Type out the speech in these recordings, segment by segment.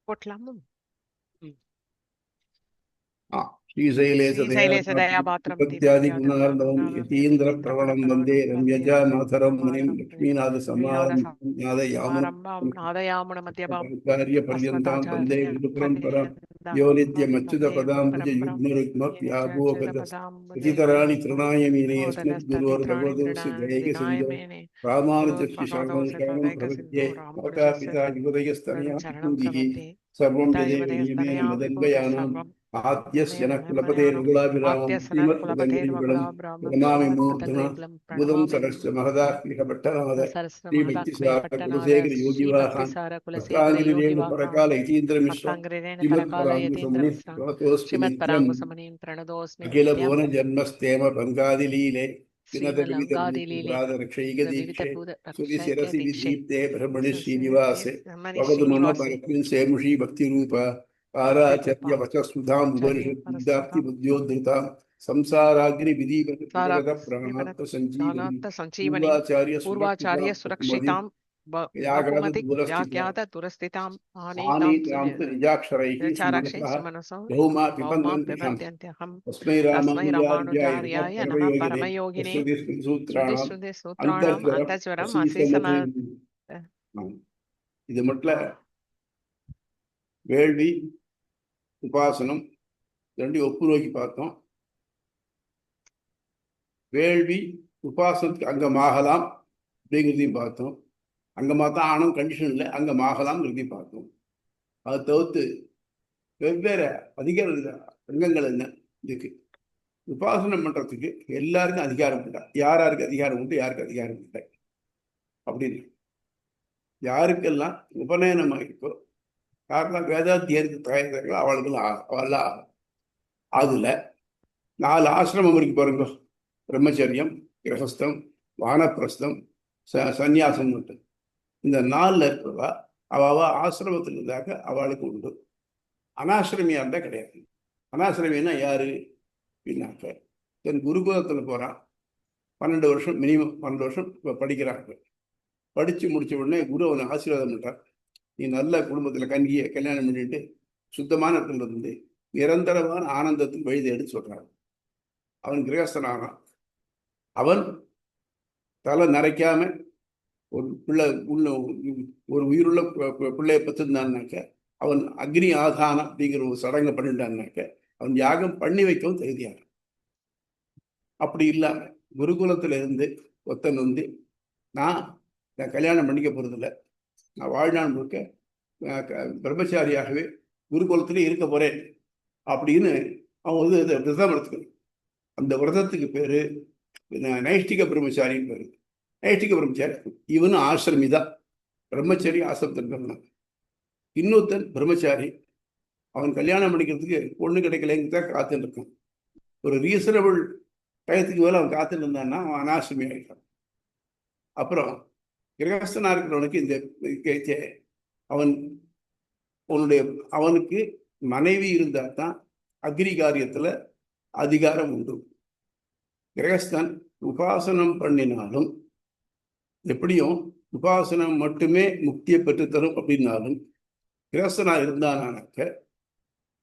போட்டலாமா? ஸ்ரீசைலேசதயாபாத்தியாதி குணார்ந்தவம் யதீந்திர பிரவணம் வந்தே ரம்யஜா நாதரம் முனிம் லக்ஷ்மீநாத சமாரம்பம் நாதயாமுன மத்யபாம் பர்யந்தாம் வந்தே குருபரம் பரம் யோ நித்யமச்சுத பதாம்புஜ யுக்மருக்ம வியாபோகதராணி திருநாயமீனே அஸ்மத் குருவர் பகவதோஸ்ய ஜெயக சிந்தோ ராமானுஜஸ்ய சரணம் சரணம் பிரபத்யே மாதா பிதா யுவதயஸ்தனயா விபூதிஹி சர்வம் யதேவ நியமேன மதன்வயானாம் ஆத்யஸ்யன குலபதே ரகுலாபிராமம் ஸ்ரீமத்பதங்கிரிகுலம் பிரணாமி மூர்த்தனா புதம் சரஸ்ய மகதாத்மிக பட்டநாத ஸ்ரீ பக்திசார குலசேகர யோகிவாகான் பக்தாங்கிரேணு பரகால யதீந்திர மிஸ்ரம் ஸ்ரீமத் பராங்குசமுனி பிரணதோஸ்மி அகில புவன ஜன்மஸ்தேம பங்காதிலீலே சுதிசிரசி பிரமணி ஸ்ரீனிவாசே பகது மம பரத்மின் சேமுஷி பக்தி ரூபா ஆராச்சர்ய வசஸ்முதாம் உபனிஷத்யாப்தி புத்தியோத்ருதாம் சம்சாராக்னி விதீகத பிராணார்த்த சஞ்சீவனி பூர்வாச்சாரிய சுரக்ஷிதாம் யாக்யாத துரஸ்திதாம் ஆனீதாம் நிஜாக்ஷரைஹ மனசோ பௌமா பிபந்தன்த்யஹம் தஸ்மை ராமானுஜாய நம பரமயோகினே ஸ்ருதி சூத்ராணாம் அந்தஸ்வரம் அசீசன. இது மட்டும் வேள்வி உபாசனம் ரெண்டு ஒப்பு நோக்கி பார்த்தோம். வேள்வி உபாசனத்துக்கு அங்கமாகலாம் அப்படிங்கிறதையும் பார்த்தோம். அங்கமாகத்தான் ஆனும் கண்டிஷன் இல்லை, அங்கமாகலாம்ங்கிறதையும் பார்த்தோம். அதை தவிர்த்து வெவ்வேறு அதிகார அங்கங்கள் என்ன இதுக்கு உபாசனம் பண்றதுக்கு எல்லாருக்கும் அதிகாரம் உண்டா, யாருக்கு அதிகாரம் உண்டு யாருக்கு அதிகாரம் இல்லை அப்படின்னு யாருக்கெல்லாம் உபநயனமாக இருக்கோ யாரெல்லாம் வேதாத்தியருக்கு தயாரிக்கிறார்களோ அவளுக்கெல்லாம் அதுல 4 ஆசிரமம் இருக்கு பாருங்க. பிரம்மச்சரியம், கிரகஸ்தம், வானப்பிரஸ்தம், சந்நியாசம். இந்த 4ல் இருக்கிறவா அவ ஆசிரமத்தில் இருந்தாக்க அவளுக்கு உண்டு. அனாசிரமியா இருந்தா கிடையாது. அனாசிரமின்னா யாரு அப்படின்னாக்க தன் குருகுலத்தில் போறான், 12 வருஷம் மினிமம் 12 வருஷம் படிக்கிறாங்க. படிச்சு முடிச்ச உடனே குரு அவனை ஆசீர்வாதம் பண்றார். நீ நல்ல குடும்பத்தில் கல்வியை கல்யாணம் பண்ணிட்டு சுத்தமான இடத்துல இருந்து நிரந்தரமான ஆனந்தத்தின் வழிதை எடுத்து சொல்றான். அவன் கிரகஸ்தனானான். அவன் தலை நரைக்காம ஒரு பிள்ளை ஒரு உயிருள்ள பிள்ளையை பத்திருந்தான்னாக்க அவன் அக்னி ஆதானம் அப்படிங்கிற ஒரு சடங்கை பண்ணிட்டான்னாக்க அவன் யாகம் பண்ணி வைக்கவும் தகுதியாக. அப்படி இல்லாம குருகுலத்துல இருந்து ஒத்தன் வந்து நான் கல்யாணம் பண்ணிக்க போறதில்லை, நான் வாழ்நாள் முழுக்க பிரம்மச்சாரியாகவே குருகுலத்திலே இருக்க போறேன் அப்படின்னு அவன் வந்து விரதம் எடுத்துக்கணும். அந்த விரதத்துக்கு பேரு நைஷ்டிக பிரம்மச்சாரின்னு பேரு. நைஷ்டிக பிரம்மச்சாரி இவனும் ஆசிரமிதான், பிரம்மச்சாரி ஆசிரமத்தின். இன்னொருத்தன் பிரம்மச்சாரி, அவன் கல்யாணம் பண்ணிக்கிறதுக்கு பொண்ணு கிடைக்கலன்னு தான் காத்துட்டு இருக்கான். ஒரு ரீசனபிள் டயத்துக்கு மேலே அவன் காத்துட்டு இருந்தான்னா அவன் அனாசிரமி ஆகிட்டான். அப்புறம் கிரகஸ்தனா இருக்கிறவனுக்கு இந்த அவனுக்கு மனைவி இருந்தா தான் அக்னி காரியத்துல அதிகாரம் உண்டு. கிரகஸ்தன் உபாசனம் பண்ணினாலும் எப்படியும் உபாசனம் மட்டுமே முக்தியை பெற்றுத்தரும் அப்படின்னாலும் கிரகஸ்தனா இருந்தானாக்க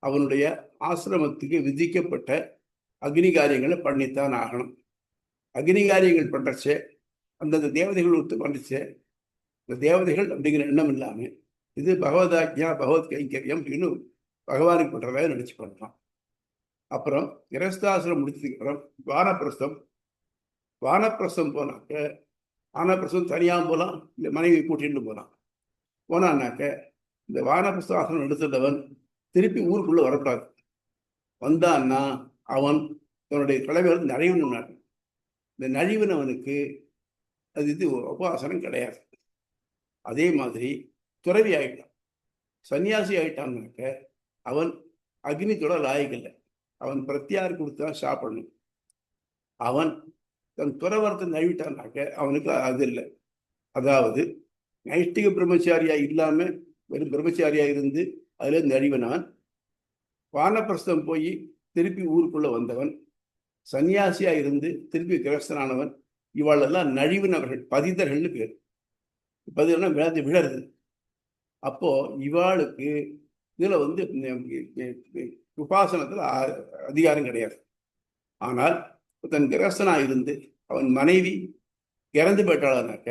அவனுடைய ஆசிரமத்துக்கு விதிக்கப்பட்ட அக்னி காரியங்களை பண்ணித்தான் ஆகணும். அக்னி காரியங்கள் பண்றச்சே அந்தந்த தேவதைகள் ஒத்து பண்ணிச்சே இந்த தேவதைகள் அப்படிங்கிற எண்ணம் இல்லாமல் இது பகவதாக்யா பகவத் கைங்கரியம் அப்படின்னு பகவானுக்கு பண்றதாக நினைச்சு பண்ணலாம். அப்புறம் கிரகஸ்தாசிரம் முடிச்சதுக்கு அப்புறம் வானப்பிரஸ்தம் போனாக்க வானப்பிரஸ்தம் தனியாக போகலாம், இல்லை மனைவி கூட்டிட்டு போனான்னாக்க இந்த வானப்பிரஸ்தாசிரம் எடுத்துட்டவன் திருப்பி ஊருக்குள்ள வரக்கூடாது. வந்தான்னா அவன் தன்னுடைய தலைவர் நழிவுனான். இந்த நழிவினவனுக்கு அது இது உபாசனம் கிடையாது. அதே மாதிரி துறவி ஆகிட்டான், சன்னியாசி ஆகிட்டான்னாக்க அவன் அக்னித்தோட லாயக்கில்லை, அவன் பிரத்தியார் கொடுத்தா சாப்பிடணும். அவன் தன் துறவரத்தை நழுவிட்டான்னாக்க அவனுக்கு அது இல்லை. அதாவது நைஷ்டிக பிரம்மச்சாரியா இல்லாம வெறும் பிரம்மச்சாரியா இருந்து அதுல நழிவனான், வானப்பிரஸ்தம் போய் திருப்பி ஊருக்குள்ள வந்தவன், சன்னியாசியா இருந்து திருப்பி கிரகஸ்தனானவன், இவாளெல்லாம் நழிவினவர்கள், பதிதர்கள்னு பேர். பதினா விழருது. அப்போ இவாளுக்கு இதுல உபாசனத்துல அதிகாரம் கிடையாது. ஆனால் தன் கிரகஸ்தனா இருந்து அவன் மனைவி இறந்து போயிட்டாளனாக்க,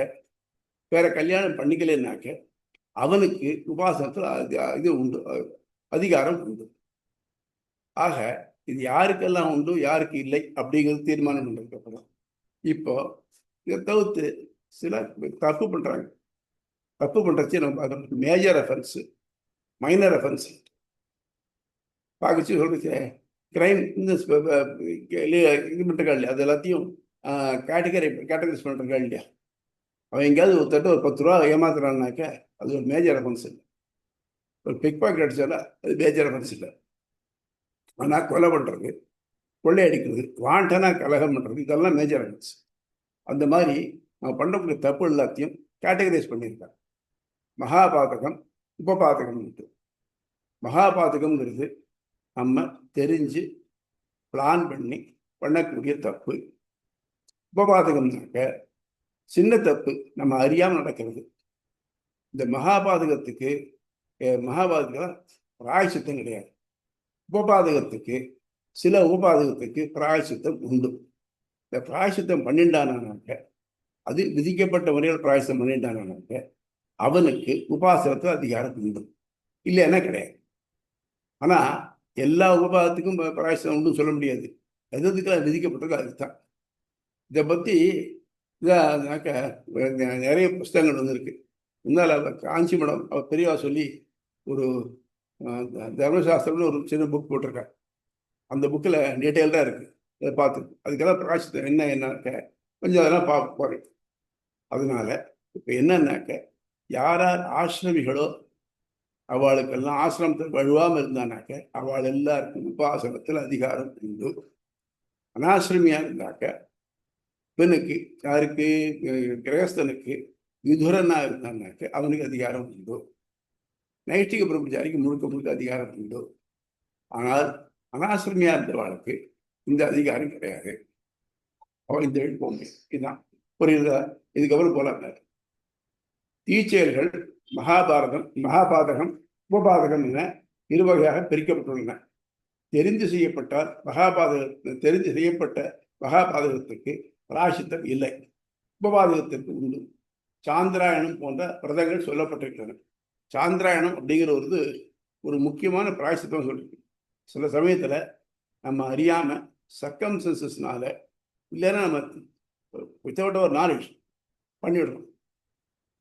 வேற கல்யாணம் பண்ணிக்கலனாக்க, அவனுக்கு உபாசனத்துல இது உண்டு, அதிகாரம் உண்டு. ஆக இது யாருக்கெல்லாம் உண்டு யாருக்கு இல்லை அப்படிங்கிறது தீர்மானம் பண்ணிருக்கப்புறம் இப்போ இதை தவிர்த்து சில தப்பு பண்றாங்க. தப்பு பண்றச்சு நம்ம மேஜர் ரெஃபரன்ஸ், மைனர் ரெஃபரன்ஸ் பார்க்கச்சு சொல்றது கிரைம் இது பண்ணிருக்கா இல்லையா, அது எல்லாத்தையும் கேட்டகரைஸ் பண்ணிருக்கா இல்லையா. அவன் எங்கேயாவது ஒருத்தட்டு ஒரு 10 ரூபா ஏமாத்துறான்னாக்க அது ஒரு மேஜர் ரெஃபரன்ஸ் இல்லை. ஒரு பிக் பாக்கெட் அடிச்சால அது மேஜர் ரெஃபரன்ஸ் இல்லை. ஆனால் கொலை பண்ணுறது, கொள்ளையடிக்கிறது, வாண்டனா கலகம் பண்ணுறது, இதெல்லாம் மேஜர் ரெஃபரன்ஸ். அந்த மாதிரி நம்ம பண்ணக்கூடிய தப்பு எல்லாத்தையும் கேட்டகரைஸ் பண்ணியிருக்காங்க. மகாபாதகம், உபபாதகம். மகாபாதகம்ங்கிறது நம்ம தெரிஞ்சு பிளான் பண்ணி பண்ணக்கூடிய தப்பு. உபபாதகம்னாக்க சின்ன தப்பு நம்ம அறியாமல் நடக்கிறது. இந்த மகாபாதகத்துக்கு பிராயச்சித்தம் கிடையாது. உபபாதகத்துக்கு சில உபபாதகத்துக்கு பிராயச்சித்தம் உண்டு. இந்த பிராயச்சித்தம் பண்ணிட்டானாக்க, அது விதிக்கப்பட்ட முறையில் பிராயசித்தம் பண்ணிட்டானாக்க அவனுக்கு உபாசனத்தில் அதிகாரம் உண்டு, இல்லைன்னா கிடையாது. ஆனா எல்லா உபபாதத்துக்கும் பிராயசித்தம் உண்டு சொல்ல முடியாது. எதுக்கெல்லாம் விதிக்கப்பட்டிருக்கோ அதுதான். இதை பத்தி இதாக்க நிறைய புஸ்தகங்கள் இருக்கு. முன்னால் காஞ்சி மடம் அவர் பெரியவா சொல்லி ஒரு தர்மசாஸ்திரம்னு ஒரு சின்ன புக் போட்டிருக்காரு. அந்த புக்கில் டீட்டெயில்டாக இருக்கு. அதை பார்த்து அதுக்கெல்லாம் பிராயசித்தம் என்னன்னாக்க கொஞ்சம் அதெல்லாம் போறேன். அதனால இப்போ என்னன்னாக்க யார் ஆசிரமிகளோ அவளுக்கெல்லாம் ஆசிரமத்தில் வழுவாமல் இருந்தானாக்க அவள் எல்லாருக்கும் உபாசனத்தில் அதிகாரம் உண்டு. அனாசிரமியா இருந்தாக்க பெண்ணுக்கு, யாருக்கு கிரகஸ்தனுக்கு விதுரனா இருந்தான்னாக்க அவனுக்கு அதிகாரம் உண்டு. நைஷ்டிக பிரம்மச்சாரிக்கு முழுக்க அதிகாரம் உண்டு. ஆனால் அனாசிரமியா இருந்தவளுக்கு இந்த அதிகாரம் கிடையாது. அவள் இந்த வழி போங்க. இதுதான் புரியுதா? இதுக்கப்புறம் போல தீச்செயல்கள் மகாபாதகம், உபபாதகம் என இருவகையாக பிரிக்கப்பட்டுள்ளன. தெரிந்து செய்யப்பட்ட மகாபாதகத்துக்கு பிராயசித்தம் இல்லை, உபபாதகத்திற்கு உண்டு. சாந்திராயணம் போன்ற விரதங்கள் சொல்லப்பட்டிருக்கின்றன. சாந்திராயணம் அப்படிங்கிற ஒரு முக்கியமான பிராயசித்தம் சொல்லிருக்கு. சில சமயத்துல நம்ம அறியாம சர்க்கம்ஸ்டன்சஸ்னால இல்லைன்னா நம்ம வித்தவுட் ஒரு நாலேஜ் பண்ணிவிடுறோம்.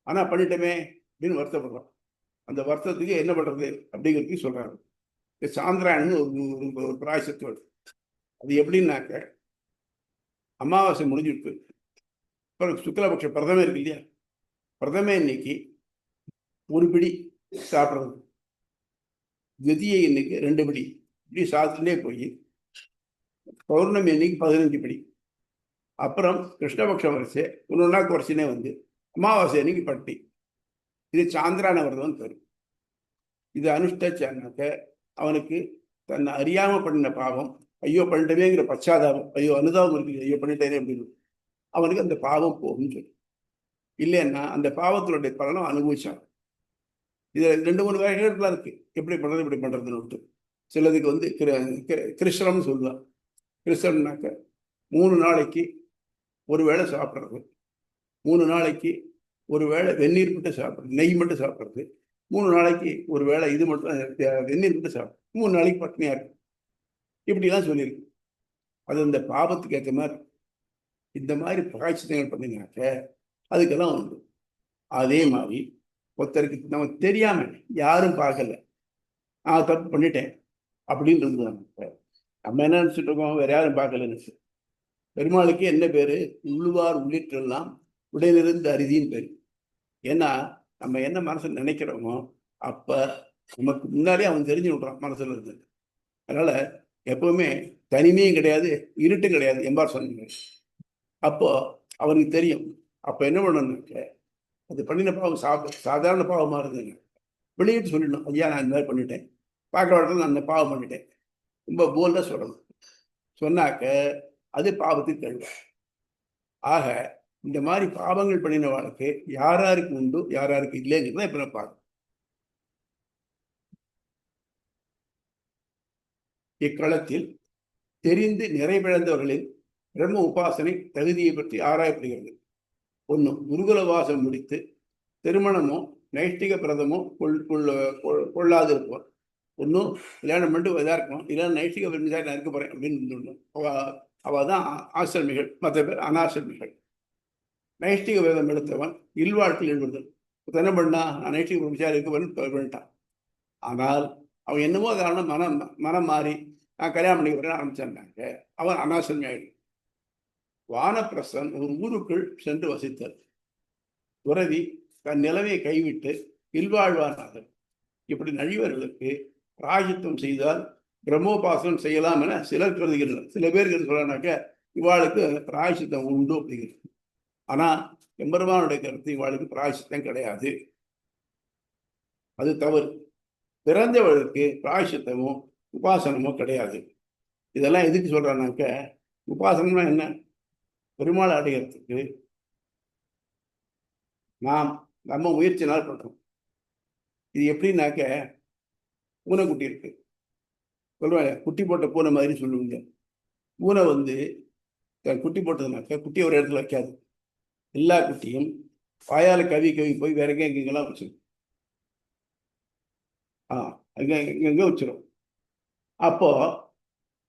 ஆனா பண்ணிட்டோமே அப்படின்னு வருத்தப்படுறோம். அந்த வருத்தத்துக்கு என்ன பண்றது அப்படிங்கிறதுக்கு சொல்றாங்க. சாந்திராயணம்னு ஒரு பிராயசித்தம். அது எப்படின்னாக்க, அமாவாசை முடிஞ்சுட்டு சுக்லபக்ஷ பிரதமை இருக்கு இல்லையா, பிரதமை இன்னைக்கு ஒரு பிடி சாப்பிட்றது, கதியை இன்னைக்கு 2 பிடி, இப்படி சாப்பிட்டுட்டே போய் பௌர்ணமி அன்னைக்கு 15 பிடி, அப்புறம் கிருஷ்ணபக்ஷம் வரிசை ஒன்னொன்னா குறைச்சினே அமாவாசை அன்னைக்கு பட்டி. இது சாந்திரான விரதம் பேரு. இது அனுஷ்டாச்சாக்க அவனுக்கு தன்னை அறியாம பண்ணின பாவம், ஐயோ பண்ணிட்டவேங்கிற பச்சாதாபம், ஐயோ அனுதாபம் இருக்கு, ஐயோ பண்ணிட்டேனே அப்படின்னு அவனுக்கு அந்த பாவம் போகும்னு சொல்லி. இல்லைன்னா அந்த பாவத்தினுடைய பலனும் அனுபவிச்சான். இது 2-3 வகைகள்லாம் இருக்கு, எப்படி பண்றது இப்படி பண்றதுன்னு. சிலதுக்கு கிருஷ்ணம்னு சொல்லுவான். கிருஷ்ணம்னாக்க 3 நாளைக்கு ஒரு வேளை சாப்பிட்றது, 3 நாளைக்கு ஒரு வேளை வெந்நீர் மட்டும் சாப்பிட்றது, நெய் மட்டும் சாப்பிட்றது, 3 நாளைக்கு ஒரு வேளை இது மட்டும் வெந்நீர் மட்டும் சாப்பிட்றது, 3 நாளைக்கு பட்னியா இருக்கு, இப்படிலாம் சொல்லியிருக்கு. அது அந்த பாவத்துக்கு ஏற்ற மாதிரி. இந்த மாதிரி பிராயச்சித்தங்கள் பண்ணினாக்க அதுக்கெல்லாம் உண்டு. அதே மாதிரி ஒருத்தருக்கு நம்ம தெரியாம யாரும் பார்க்கல, நான் தப்பு பண்ணிட்டேன் அப்படின்னு இருந்தது. நம்ம என்ன நினைச்சிட்டு இருக்கோம், வேற யாரும் பார்க்கலன்னு. பெருமாளுக்கு என்ன பேரு? உள்ளுவார் உள்ளிட்டெல்லாம் உடையிலிருந்து அரிதின்னு பேரு. ஏன்னா நம்ம என்ன மனசுல நினைக்கிறோமோ அப்ப நமக்கு முன்னாலே அவன் தெரிஞ்சு விடுறான் மனசுல இருந்து. அதனால எப்பவுமே தனிமையும் கிடையாது, இருட்டும் கிடையாது, எம்பார் சொன்னீங்க. அப்போ அவனுக்கு தெரியும். அப்ப என்ன பண்ணணும்னாக்க, அது பண்ணின பாவம் சாதாரண பாவமா இருந்ததுங்க, வெளியிட்டு சொல்லிடணும், ஐயா நான் இந்த மாதிரி பண்ணிட்டேன், பார்க்க வழக்கம் நான் அந்த பாவம் பண்ணிட்டேன், ரொம்ப போல்டா சொல்லணும். சொன்னாக்க அது பாவத்துக்கு கழுவ. ஆக இந்த மாதிரி பாவங்கள் பண்ணின வாழ்க்கை யாராருக்கு உண்டு யாராருக்கு இல்லைங்கிறத இப்ப நான் பார்க்கணும். இக்களத்தில் தெரிந்து நிறைவிழந்தவர்களின் பிரம்ம உபாசனை தகுதியை பற்றி ஆராயப்படுகிறது. ஒன்று, குருகுலவாசம் முடித்து திருமணமோ நைஷ்டிக பிரதமோ கொள்ளாதிருப்போம். ஒன்றும் கல்யாணம் பண்ணிட்டு இதாக இருக்கும், இல்லைன்னா நைஷ்டிக பிரம்மச்சாரி நான் இருக்க போறேன் அப்படின்னு சொல்லணும். அவள் தான் ஆசிரமிகள், மற்ற பேர் அனாசிரமிகள். நைஷ்டிக விரதம் எடுத்தவன் இல்வாழ்க்கையில் ஈடுபடுதல். என்ன பண்ணா, நான் நைஷ்டிக பிரம்மச்சாரி இருக்க பண்ணிட்டான். ஆனால் அவன் என்னமோ காரணம் மனம் மாறி நான் கல்யாணம் பண்ணிக்கிறேன் ஆரம்பிச்சாங்க. அவன் அனாசிரமி ஆயிடும். வானப்பிரசன் ஒரு ஊருக்குள் சென்று வசித்தல். துறவி தன் நிலைமையை கைவிட்டு இல்வாழ்வானார்கள். இப்படி நழிவர்களுக்கு பிராயச்சித்தம் செய்தால் பிரம்மோபாசனம் செய்யலாம் என சிலர் கருதுகிறார். சில பேருக்கு சொல்றாங்க இவாளுக்கு பிராயச்சித்தம் உண்டு அப்படிங்கிறது. ஆனா எம்பெருமானுடைய கருத்து இவாளுக்கு பிராயச்சித்தம் கிடையாது, அது தவறு. பிறந்தவளுக்கு பிராயச்சித்தமோ உபாசனமோ கிடையாது. இதெல்லாம் எதுக்கு சொல்றானாக்க, உபாசனம்னா என்ன? பெருமாள் அடைகிறதுக்கு நம்ம முயற்சினால் பண்றோம். இது எப்படின்னாக்க, பூனைக்குட்டி இருக்கு சொல்லுவாங்க, குட்டி போட்ட பூனை மாதிரி சொல்லுவீங்க. பூனை குட்டி போட்டதுனாக்க குட்டியை ஒரு இடத்துல வைக்காது. எல்லா குட்டியும் வாயால கவி போய் வேற எங்கெங்கெல்லாம் வச்சிடும். எங்க வச்சிடும். அப்போ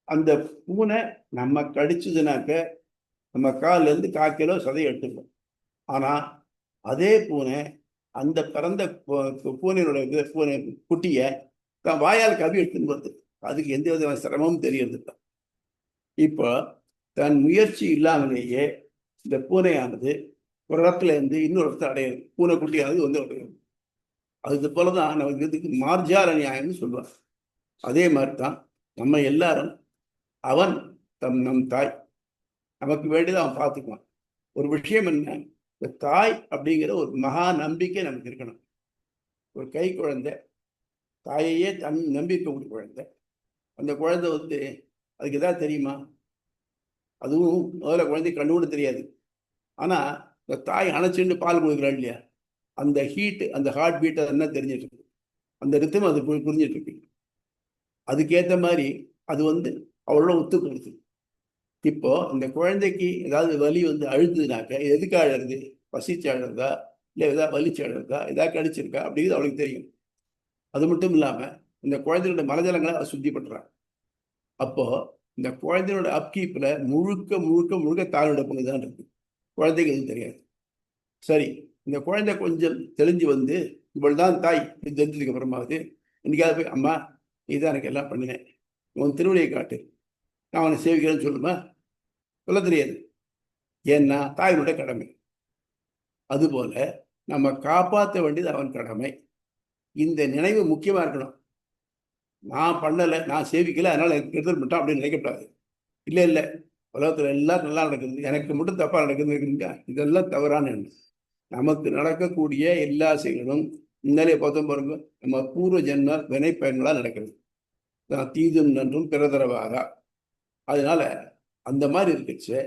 அந்த பூனை நம்ம கடிச்சதுனாக்க நம்ம கால்ல இருந்து 1/4 கிலோ சதையை எடுத்துக்கணும். ஆனா அதே பூனை அந்த பிறந்த பூனையோட பூனை குட்டியை தான் வாயால் கவி எடுத்துன்னு வருது. அதுக்கு எந்த விதமான சிரமமும் தெரியறது. இப்போ தன் முயற்சி இல்லாமலேயே இந்த பூனையானது ஒரு இடத்துல இருந்து இன்னொரு இடத்துல அடையுது. பூனை குட்டியானது அடையுது. அது போலதான் நமக்கு இதுக்கு மார்ஜால நியாயம்னு சொல்லுவாங்க. அதே மாதிரி தான் நம்ம எல்லாரும் அவன் நம் தாய், நமக்கு வேண்டியதை அவன் பார்த்துக்குவான். ஒரு விஷயம் என்ன, இந்த தாய் அப்படிங்கிற ஒரு மகா நம்பிக்கை நமக்கு இருக்கணும். ஒரு கை குழந்தை, தாயையே நம்பி இருக்கக்கூடிய குழந்தை. அந்த குழந்தை அதுக்கு எதாவது தெரியுமா? அதுவும் முதல்ல குழந்தை கண்டுகூட தெரியாது. ஆனா இந்த தாய் அணைச்சுட்டு பால் கொடுக்குறாள் இல்லையா, அந்த ஹீட், அந்த ஹார்ட் பீட் என்ன தெரிஞ்சிட்டு இருக்கு, அந்த ரித்தம் அது புரிஞ்சிட்டு இருக்கு. அதுக்கேற்ற மாதிரி அது அவளோட ஒத்து கொடுத்து. இப்போ இந்த குழந்தைக்கு ஏதாவது வலி அழுதுனாக்க எதுக்கு அழுறது? பசிச்சு அழுறதா, இல்லை ஏதாவது வலிச்சு அழுறதா, ஏதாவது கடிச்சிருக்கா அப்படிங்கிறது அவளுக்கு தெரியும். அது மட்டும் இல்லாம இந்த குழந்தையோட மலஜலங்களை அதை சுத்தி பண்றாங்க. அப்போ இந்த குழந்தையோட அப்கீப்ல முழுக்க முழுக்க முழுக்க தாயோட பங்கு தான் இருக்கு. குழந்தைக்கு எதுவும் தெரியாது. சரி, இந்த குழந்தை கொஞ்சம் தெளிஞ்சு இவள் தான் தாய் தெரிஞ்சதுக்கு அப்புறமாவது இன்னைக்காவது போய், அம்மா நீதான் எனக்கு எல்லாம் பண்ணினேன், உன் திருவடியை காட்டு, நான் அவனை சேவிக்கிறேன்னு சொல்லுமா? சொல்ல தெரியாது. ஏன்னா தாயினுடைய கடமை. அதுபோல நம்ம காப்பாற்ற வேண்டியது அவன் கடமை. இந்த நினைவு முக்கியமா இருக்கணும். நான் பண்ணலை, நான் சேவிக்கல, அதனால எனக்கு கெடுதல் பண்ணிட்டான் அப்படின்னு நினைக்கப்படாது. இல்லை இல்லை, உலகத்துல எல்லாரும் நல்லா நடக்குது, எனக்கு மட்டும் தப்பா நடக்குதுங்க, இதெல்லாம் தவறான எண்ணம். நமக்கு நடக்கக்கூடிய எல்லா செயல்களும் முன்னாலே பார்த்தோம் பாருங்க, நம்ம பூர்வ ஜென்ம வினை பயன்களாக நடக்கிறது. தீதும் நன்றும் பிறதரவாதா. அதனால அந்த மாதிரி இருக்குச்சு.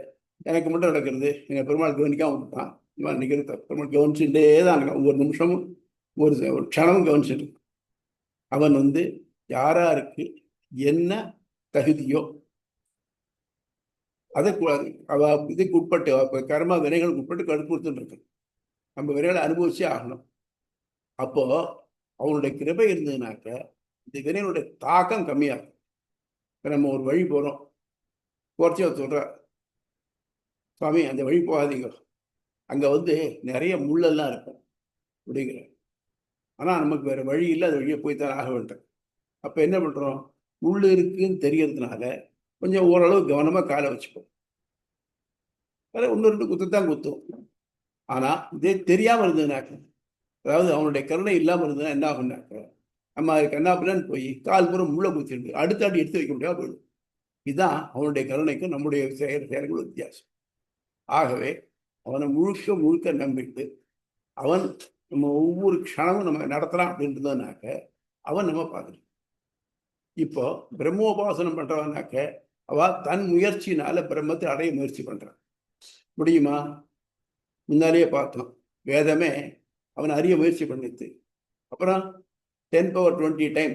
எனக்கு மட்டும் நடக்கிறது, எங்க பெருமாள் கவனிக்காம விட்டான், நினைக்கிறது பெருமாள் கவனிச்சுட்டே தான் இருக்கான். ஒவ்வொரு நிமிஷமும் ஒரு க்ஷணமும் கவனிச்சுட்டு. அவன் யாராருக்கு என்ன தகுதியோ அதை இதுக்கு உட்பட்டு, கர்ம வினைகளுக்கு உட்பட்டு கடுப்புறுத்துன்னு இருக்கு. நம்ம வினைகளை அனுபவிச்சே ஆகணும். அப்போ அவனுடைய கிருபை இருந்ததுனாக்க இந்த வினைகளுடைய தாக்கம் கம்மியாகும். இப்போ நம்ம ஒரு வழி போறோம், போர்ச்சியா சொல்ற, சுவாமி அந்த வழி போகாதீங்க, அங்க நிறைய முள்ளெல்லாம் இருக்கும் அப்படிங்கிற. ஆனா நமக்கு வேற வழி இல்லை, அது வழியை போய்த்தான் ஆக வேண்டும். அப்ப என்ன பண்றோம், முள் இருக்குன்னு தெரியறதுனால கொஞ்சம் ஓரளவு கவனமா காலை வச்சுப்போம். ஒன்று 2 குத்துத்தான் குத்தும். ஆனா இதே தெரியாம இருந்ததுனாக்க, அதாவது அவனுடைய கருணை இல்லாமல் இருந்ததுன்னா என்ன ஆகும்னாக்க, நம்ம கண்ணாப்பிலன்னு போய் கால் பூரம் முள்ள குத்திட்டு அடுத்த அடி எடுத்து வைக்க முடியாது போயிடும். இதுதான் அவனுடைய கருணைக்கும் நம்முடைய செயல்கள் வித்தியாசம். ஆகவே அவனை முழுக்க முழுக்க நம்பிட்டு அவன் நம்ம ஒவ்வொரு க்ஷணமும் நம்ம நடத்தலாம் அப்படின்றதுனாக்க அவன் நம்ம பார்க்கணும். இப்போ பிரம்மோபாசனம் பண்றவனாக்க அவ தன் முயற்சினால பிரம்மத்தை அடைய முயற்சி பண்றான். முடியுமா? முன்னாலேயே பார்த்தோம், வேதமே அவன் அறிய முயற்சி பண்ணிட்டு அப்புறம் 10 பவர் 20 டைம்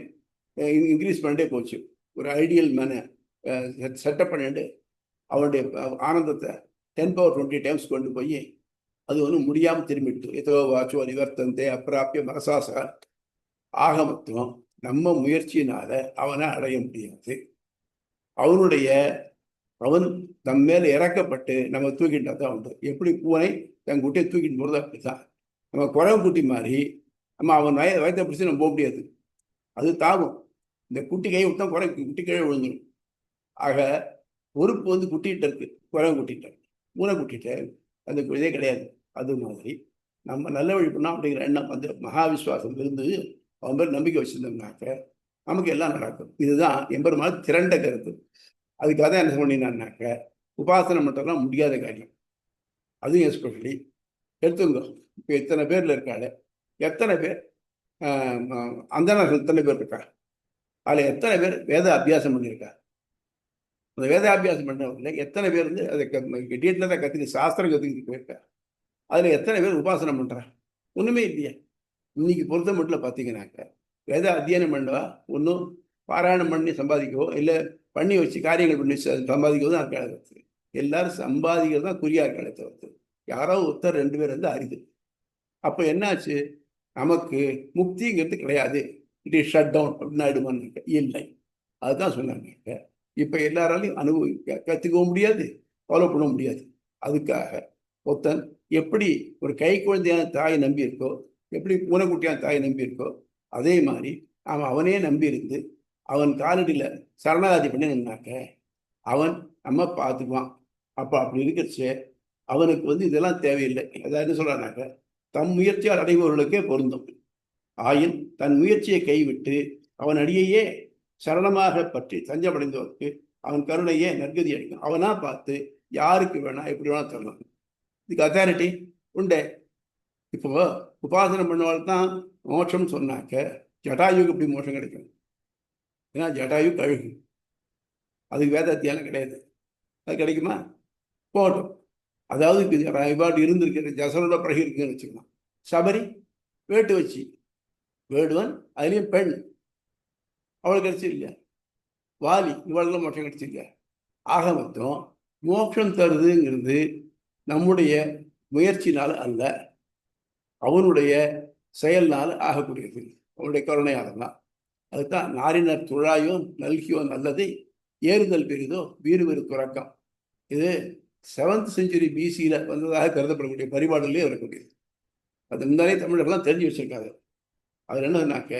இன்க்ரீஸ் பண்ணிட்டே போச்சு. ஒரு ஐடியல் மேனை செட்டப் பண்ணிட்டு அவனுடைய ஆனந்தத்தை 10 power 20 டைம்ஸ் கொண்டு போய் அது ஒன்றும் முடியாமல் திரும்பிட்டு ஏதோ வாச்சோ நிவர்த்தந்தே அப்பிராப்பிய மனசாச ஆகமத்துவம் நம்ம முயற்சியினால அவனை அடைய முடியாது. அவன் தம் மேல இறக்கப்பட்டு நம்ம தூக்கிட்டா தான் உண்டு. எப்படி பூனை தன் குட்டியை தூக்கிட்டு போறது அப்படித்தான். நம்ம குறவு குட்டி மாதிரி நம்ம அவன் வயத்தை பிடிச்சி நம்ம போக முடியாது. அது தாகும். இந்த குட்டி கை விட்டா குட்டி கீழே விழுந்துடும். ஆக பொறுப்பு குட்டிகிட்ட இருக்கு, குறவு குட்டிகிட்ட, பூனை குட்டிகிட்ட அந்த இதே கிடையாது. அது மாதிரி நம்ம நல்ல வழி பண்ணோம் அப்படிங்கிற எண்ணம் மகா விஸ்வாசம் இருந்து அவன் பேர் நம்பிக்கை வச்சிருந்தோம்னாக்க நமக்கு எல்லாம் நடக்கும். இதுதான் எம்பெருமாள் திரண்ட கருத்து. அதுக்காக தான் என்ன பண்ணினான்னாக்க உபாசனை மட்டும்லாம் முடியாத காரியம். அதுவும் எஸ்பெஷலி எடுத்துங்க. இப்போ இத்தனை பேர்ல இருக்காள், எத்தனை பேர் அந்தனர்கள் எத்தனை பேர் இருக்கா, அதில் எத்தனை பேர் வேத அபியாசம் பண்ணியிருக்கா? அந்த வேதாபியாசம் பண்ணவங்கள எத்தனை பேர் அதை டீட்டெயிலாக தான் கற்றுக்கு சாஸ்திரம் கற்றுக்கிட்டு போயிருக்கா? அதில் எத்தனை பேர் உபாசனம் பண்ணுறா? ஒன்றுமே இல்லையே. இன்னைக்கு பொறுத்த மட்டும் பார்த்தீங்கன்னாக்க வேத அத்தியனம் பண்ணவா ஒன்றும் பாராயணம் பண்ணி சம்பாதிக்கவோ இல்லை பண்ணி வச்சு காரியங்கள் பண்ணி சம்பாதிக்கவோ தான் இருக்காது. எல்லாரும் சம்பாதிக்கிறது தான் குறியா இருக்காளே தவிர்த்து யாரோ ஒருத்தர் 2 பேர் அரிது. அப்போ என்னாச்சு, நமக்கு முக்திங்கிறது கிடையாது, இட் இஸ் ஷட் டவுன் அப்படின்னு ஆயிடுமான்னு இல்லை. அதுதான் சொன்னாங்க. இப்போ எல்லாராலையும் கற்றுக்கவும் முடியாது, ஃபாலோ பண்ண முடியாது. அதுக்காக ஒருத்தன் எப்படி ஒரு கை குழந்தையான தாயை நம்பி இருக்கோ, எப்படி பூனைக்குட்டியான தாயை நம்பி இருக்கோ, அதே மாதிரி அவனே நம்பி இருந்து அவன் காலடியில் சரணாகதி பண்ணினாக்க அவன் நம்ம பார்த்துக்குவான். அப்போ அப்படி இருக்கிறச்சு அவனுக்கு இதெல்லாம் தேவையில்லை. அதாவது என்ன சொல்றானாக்க தம் முயற்சியால் அடைபவர்களுக்கே பொருந்தும். ஆயின் தன் முயற்சியை கைவிட்டு அவன் அடியையே சரணமாக பற்றி தஞ்சமடைந்தவருக்கு அவன் கருணையே நற்கதி அடிக்கும். அவனா பார்த்து யாருக்கு வேணா எப்படி வேணா தரலாம். இதுக்கு அத்தாரிட்டி உண்டே. இப்போ உபாசனம் பண்ணுவாள் தான் மோட்சம் சொன்னாக்க ஜட்டாயுக்கு எப்படி மோட்சம் கிடைக்கும்? ஏன்னா ஜட்டாயு கழுகு, அதுக்கு வேத அத்தியானம் கிடையாது. அது கிடைக்குமா? போகட்டும். அதாவது இவ்வாறு இருந்திருக்கிற ஜசனோட பிறகு இருக்குன்னு வச்சுக்கலாம். சபரி வேட்டு வச்சு வேடுவன், அதுலேயும் பெண், அவளுக்கு கிடைச்சி இல்லையா? வாலி, இவளுக்கெல்லாம் மோட்சம் கிடைச்சி இல்லையா? ஆக மொத்தம் மோட்சம் தருதுங்கிறது நம்முடைய முயற்சினால் அல்ல, அவனுடைய செயல்னால் ஆகக்கூடியது, அவனுடைய கருணையால் தான். அதுதான் நாரினர் துழாயோ நல்கியோ நல்லதை ஏறுதல் பெரிதோ வீறு வீறு துறக்கம். இது 7th century BC-ல வந்ததாக கருதப்படக்கூடிய பரிபாடுலேயே வரக்கூடியது. அது முன்னாலே தமிழர்கள்லாம் தெரிஞ்சு வச்சிருக்காரு. அதில் என்னன்னாக்க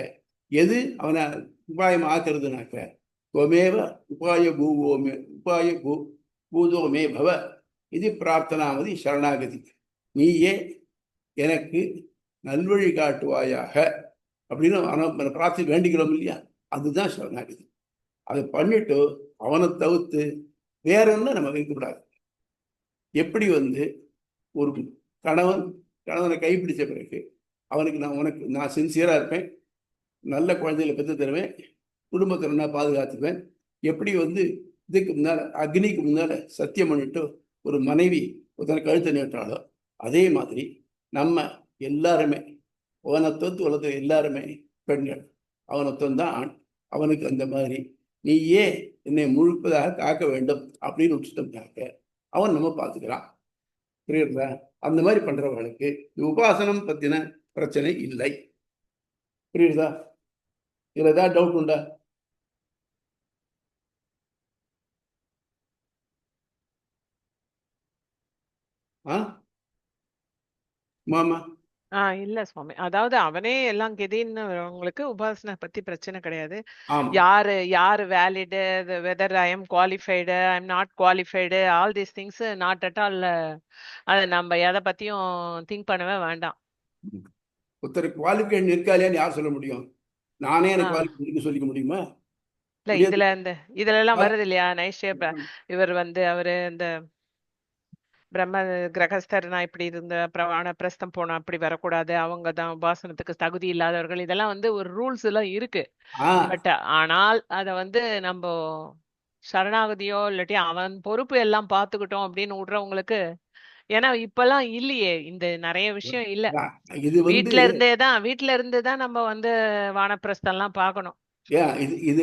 எது அவனை உபாயம் ஆக்குறதுனாக்க கோமேவ உபாய பூதோமே பவ இது பிரார்த்தனாமதி சரணாகதி. நீயே எனக்கு நல்வழி காட்டுவாயாக அப்படின்னு பிரார்த்தி வேண்டிக்கிறோம் இல்லையா? அதுதான் சரணாகதி. அதை பண்ணிட்டு அவனை தவிர்த்து வேற ஒன்றும் நம்ம வைக்கக்கூடாது. எப்படி ஒரு கணவனை கைப்பிடிச்ச பிறகு அவனுக்கு நான் சின்சியராக இருப்பேன், நல்ல குழந்தைகளை பெற்று தருவேன், குடும்பத்தை நான் பாதுகாத்துக்குவேன். எப்படி இதுக்கு முன்னால் அக்னிக்கு முன்னால் சத்தியம் பண்ணிட்டு ஒரு மனைவி ஒருத்தனை கழுத்தை நீட்டாலோ அதே மாதிரி நம்ம எல்லாருமே அவனத்தொத்து வளர்த்த எல்லாருமே பெண்கள், அவனத்தந்தான் ஆண். அவனுக்கு அந்த மாதிரி நீயே என்னை முழுப்பதாக காக்க வேண்டும் அப்படின்னு விட்டுட்டோம்னாக்க அவன் நம்ம பார்த்துக்கிறான். புரியுறதா? அந்த மாதிரி பண்றவர்களுக்கு உபாசனம் பத்தின பிரச்சனை இல்லை. புரியுதா? இதுல ஏதாவது டவுட் உண்டா? மாமா இல்ல சுவாமி, அதாவது அவனே எல்லாம் கெதின்னு உங்களுக்கு உபாசனை பத்தி பிரச்சனை கிடையாது. ஆமா. யாரு valid, whether I am qualified, I am not qualified, all these things not at all. அது நம்ம எதை பத்தியும் திங்க் பண்ணவே வேண்டாம். ஒருத்தர் குவாலிஃபிகேஷன் இருக்கா இல்லையான்னு யார் சொல்ல முடியும்? நானே எனக்கு குவாலிஃபிகேஷன் சொல்லிக்க முடியுமா? இல்ல இதுல எல்லாம் வருது இல்லையா? நைஷ்ய இவர் அவரு இந்த பிரம்ம கிரகஸ்தர்னா இப்படி இருந்த பிரஸ்தம் போனா அப்படி வரக்கூடாது, அவங்க தான் உபாசனத்துக்கு தகுதி இல்லாதவர்கள், இதெல்லாம் ஒரு ரூல்ஸ் எல்லாம் இருக்கு. பட் ஆனால் அத நம்ம சரணாகதியோ இல்லாட்டி அவன் பொறுப்பு எல்லாம் பாத்துக்கிட்டோம் அப்படின்னு விடுறவங்களுக்கு, ஏன்னா இப்பெல்லாம் இல்லையே இந்த நிறைய விஷயம் இல்ல. வீட்டுல இருந்தேதான் நம்ம வானப்பிரஸ்தம் எல்லாம் பாக்கணும். ஏன் இது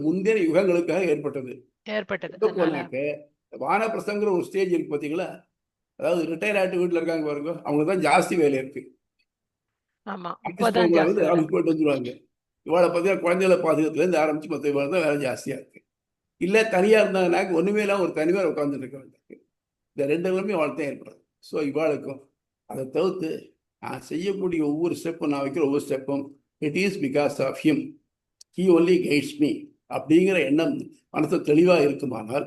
முந்தைய யுகங்களுக்காக ஏற்பட்டது. ஏற்பட்டது எங்க அதனால. போனாக்க வானப்பிரஸ்தங்கிற ஒரு ஸ்டேஜ் இருக்கு பார்த்தீங்களா? அதாவது ரிட்டையர் ஆகிட்டு வீட்டில் இருக்காங்க பாருங்க, அவங்களுக்கு தான் ஜாஸ்தி வேலை இருக்கு. ஆமா, ஆஃபீஸ் இப்பதான் போகிறவங்க ஜாஸ்தி வேலை. ஆஃபீஸ் போயிட்டு வந்துடுவாங்க. இவாளை பார்த்தீங்கன்னா குழந்தைகளை பாதுகாத்துலேருந்து ஆரம்பிச்சு மற்ற இவாள் தான் வேலை ஜாஸ்தியாக இருக்கு. இல்லை தனியாக இருந்தாங்கன்னாக்க ஒன்றுமே இல்லாமல் ஒரு தனியாக உட்காந்துட்டு இருக்க வேண்டியிருக்கு. இந்த ரெண்டு நிலைமை அவள் தான் ஏற்படுது. ஸோ இவாளுக்கும் அதை தவிர்த்து நான் செய்யக்கூடிய ஒவ்வொரு ஸ்டெப்பும், நான் வைக்கிற ஒவ்வொரு ஸ்டெப்பும் it is because of him, he only guides me அப்படிங்கிற எண்ணம் மனசு தெளிவாக இருக்குமானால்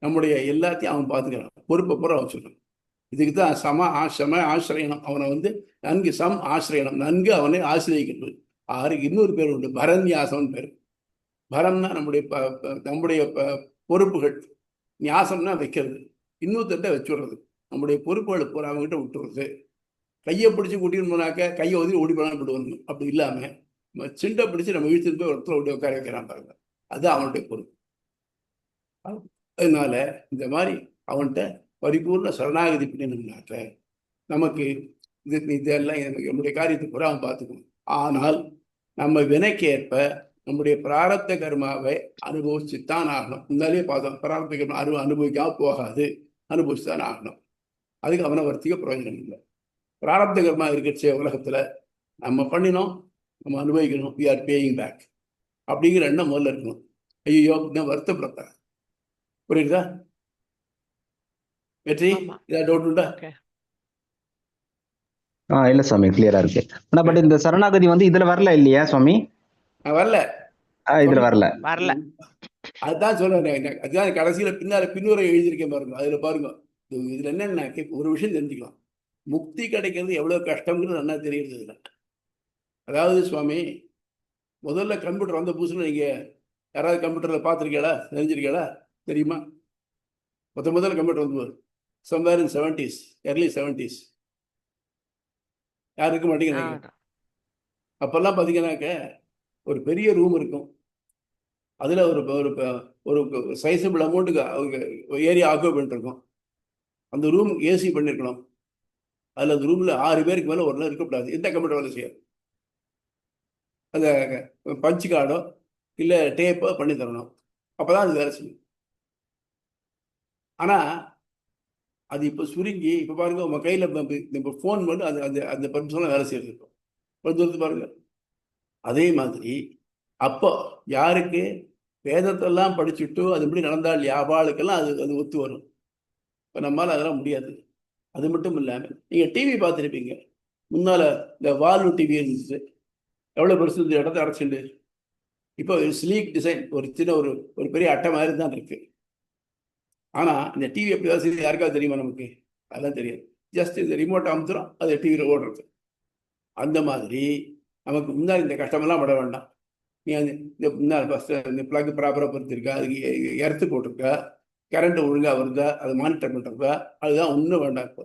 நம்முடைய எல்லாத்தையும் அவன் பார்த்துக்கிறான். பொறுப்பை பூரா அவன் சொல்லணும். இதுக்கு தான் ஆசிரியனம். அவனை நன்கு ஆசிரியனம், நன்கு அவனை ஆசிரியக்கிறது. ஆறுக்கு இன்னொரு பேர் உண்டு, பரநியாசம் பேர். பரம்னா நம்முடைய பொறுப்புகள், நியாசம்னா வைக்கிறது, இன்னொருத்தட்ட வச்சுடுறது. நம்முடைய பொறுப்புகளை பூரா அவங்ககிட்ட விட்டுறது. கையை பிடிச்சி கூட்டின்னு போனாக்க கையை ஒதுக்கி ஓடி போனாலும் இப்படி வரணும். அப்படி இல்லாமல் நம்ம சிண்டை பிடிச்சி நம்ம இழுத்துட்டு போய் ஒருத்தர் ஓடி உட்கார வைக்கிறான் பாருங்க, அது அவனுடைய பொறுப்பு. அதனால இந்த மாதிரி அவன்கிட்ட பரிபூர்ண சரணாகதி பண்ணினாக்க நமக்கு இதெல்லாம் நம்முடைய காரியத்தை பூரா அவன் பார்த்துக்கணும். ஆனால் நம்ம வினைக்கேற்ப நம்முடைய பிராரப்த கர்மாவை அனுபவிச்சுத்தான் ஆகணும். முன்னாலே பார்த்தோம், பிராரப்த கர்மா அனுபவிக்காம போகாது, அனுபவிச்சுதான் ஆகணும். அதுக்கு அவனை வர்த்திக்க பிரயோஜனம் இல்லை. பிராரப்த கர்மா இருக்கச்சே உலகத்துல நம்ம பண்ணினோம், நம்ம அனுபவிக்கணும், வி ஆர் பேயிங் பேக் அப்படிங்கிற எண்ணம் முதல்ல இருக்கணும். ஐயோ வருத்தப்படுத்த. புரியுதா வெற்றி? ஏதாவது டவுட் உண்டா? இல்ல சுவாமி, கிளியரா இருக்கு. ஆனா பட் இந்த சரணாகதி இதுல வரல இல்லையா சுவாமி? வரல, இதுல வரல. அதுதான் சொல்றேன். அதுதான் கடைசியில பின்னுரை எழுதியிருக்கேன் பாருங்க. அதுல பாருங்க, இதுல என்னன்னா ஒரு விஷயம் தெரிஞ்சுக்கலாம். முக்தி கிடைக்கிறது எவ்வளவு கஷ்டம்ங்கிறது நல்லா தெரியுது இதுல. அதாவது சுவாமி, முதல்ல கம்ப்யூட்டர் வந்த புதுசுல நீங்க யாராவது கம்ப்யூட்டர்ல பார்த்துருக்கீங்களா, தெரிஞ்சிருக்கீங்களா, தெரியுமா? முதல்ல கம்ப்யூட்டர் வந்து somewhere in 70s, early 70s. யாரும் இருக்க மாட்டேங்கிறாங்க. அப்பெல்லாம் பார்த்தீங்கன்னாக்க ஒரு பெரிய ரூம் இருக்கும். அதில் ஒரு சைஸபிள் அமௌண்ட்டுக்கு ஏரியா ஆக்குபை பண்ணிருக்கோம். அந்த ரூம் ஏசி பண்ணியிருக்கணும். அதில் அந்த ரூமில் 6 பேருக்கு மேலே ஒரு நாள் இருக்கக்கூடாது. எந்த கம்ப்யூட்டர் வேலை செய்யாது. அந்த பஞ்ச் கார்டோ இல்லை டேப்போ பண்ணி தரணும். அப்போ தான் அது வேலை செய்யும். ஆனால் அது இப்போ சுருங்கி, இப்போ பாருங்க உங்கள் கையில் இப்போ ஃபோன் பண்ணி அந்த பர்மிஷன்லாம் வேலை செய்யறது இப்போ பாருங்க. அதே மாதிரி அப்போ யாருக்கு வேதத்தெல்லாம் படிச்சுட்டு அது எப்படி நடந்தால் யாவாளுக்கெல்லாம் அது ஒத்து வரும். இப்போ நம்மளால் அதெல்லாம் முடியாது. அது மட்டும் இல்லாமல் நீங்கள் டிவி பார்த்துருப்பீங்க. முன்னால் இந்த வால்வு டிவி இருந்துச்சு, எவ்வளோ பெருசு இந்த இடத்த அடைச்சிண்டு. இப்போ ஸ்லீக் டிசைன், ஒரு சின்ன ஒரு பெரிய அட்டை மாதிரி தான் இருக்கு. ஆனால் இந்த டிவி எப்படி தான் செய்யுது யாருக்காவது தெரியுமா? நமக்கு அதெல்லாம் தெரியாது. ஜஸ்ட் இந்த ரிமோட் அமுத்துறோம், அது டிவியில் ஓடுறது. அந்த மாதிரி நமக்கு முன்னாடி இந்த கஷ்டமெல்லாம் பட வேண்டாம். நீ இந்த முன்னாள் ஃபஸ்ட்டு இந்த பிளக் ப்ராப்பராக பொறுத்திருக்கா, அதுக்கு எர்த்து போட்டிருக்கா, கரண்ட் ஒழுங்காக வருதா, அதை மானிட்டர் பண்ணுறதா, அதுதான் ஒன்றும் வேண்டாம். இப்போ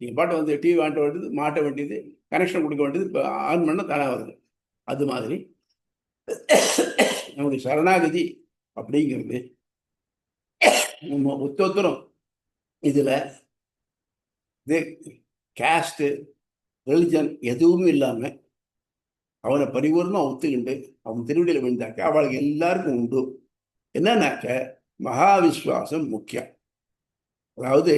நீங்கள் பாட்டு டிவி வாட்ட வேண்டியது, மாட்ட வேண்டியது, கனெக்ஷன் கொடுக்க வேண்டியது, இப்போ ஆன் பண்ண தானாக வருது. அது மாதிரி நம்முடைய சரணாகதி அப்படிங்கிறது நம்ம ஒத்தொத்தரும் இதில் இது கேஸ்ட்டு ரிலிஜன் எதுவுமே இல்லாமல் அவனை பரிபூர்ணமாக ஒத்துக்கிண்டு அவன் திருவடியில் விழுந்தாக்க அவளுக்கு எல்லாருக்கும் உண்டு. என்னன்னாக்க மகா விஸ்வாசம் முக்கியம். அதாவது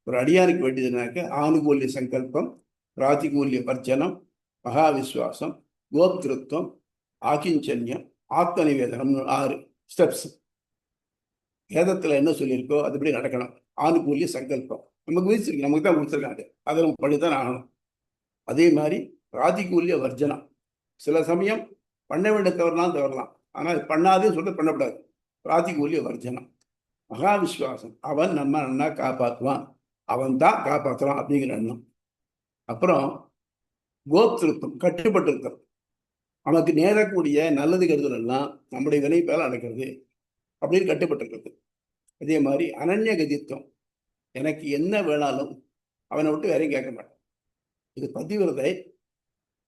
ஒரு அடியானுக்கு வேண்டியதுனாக்க ஆனுகூல்ய சங்கல்பம், பிராதிகூல்ய வர்ஜனம், மகா விஸ்வாசம், கோப்திருத்தம், ஆகிஞ்சன்யம், ஆத்ம நிவேதனம், 6 ஸ்டெப்ஸ். வேதத்தில் என்ன சொல்லியிருக்கோ அதுபடி நடக்கணும். ஆனுகூல்ய சங்கல்பம் நமக்கு விதிச்சிருக்கு, நமக்கு தான் கொடுத்துருக்காங்க, அதை நம்ம பண்ணித்தான் ஆகணும். அதே மாதிரி பிராதிகூல்ய வர்ஜனம், சில சமயம் பண்ண வேண்டிய தவறலாம், ஆனால் பண்ணாதே சொல்ல பண்ணக்கூடாது. பிராதிகூல்ய வர்ஜனம். மகா விஸ்வாசம், அவன் நம்ம நல்லா காப்பாற்றுவான், அவன் தான் காப்பாற்றுறான் அப்படிங்கிற எண்ணம். அப்புறம் கோப்திருத்தம், கட்டுப்பட்டு இருக்கிறது. நமக்கு நேரக்கூடிய நல்லது கருதல் எல்லாம் நம்முடைய வினைப்பால் நடக்கிறது அப்படின்னு கட்டுப்பட்டு இருக்கிறது. அதே மாதிரி அனன்ய கதித்துவம், எனக்கு என்ன வேணாலும் அவனை விட்டு வேறையும் கேட்க மாட்டான். இது பதிவிரதை,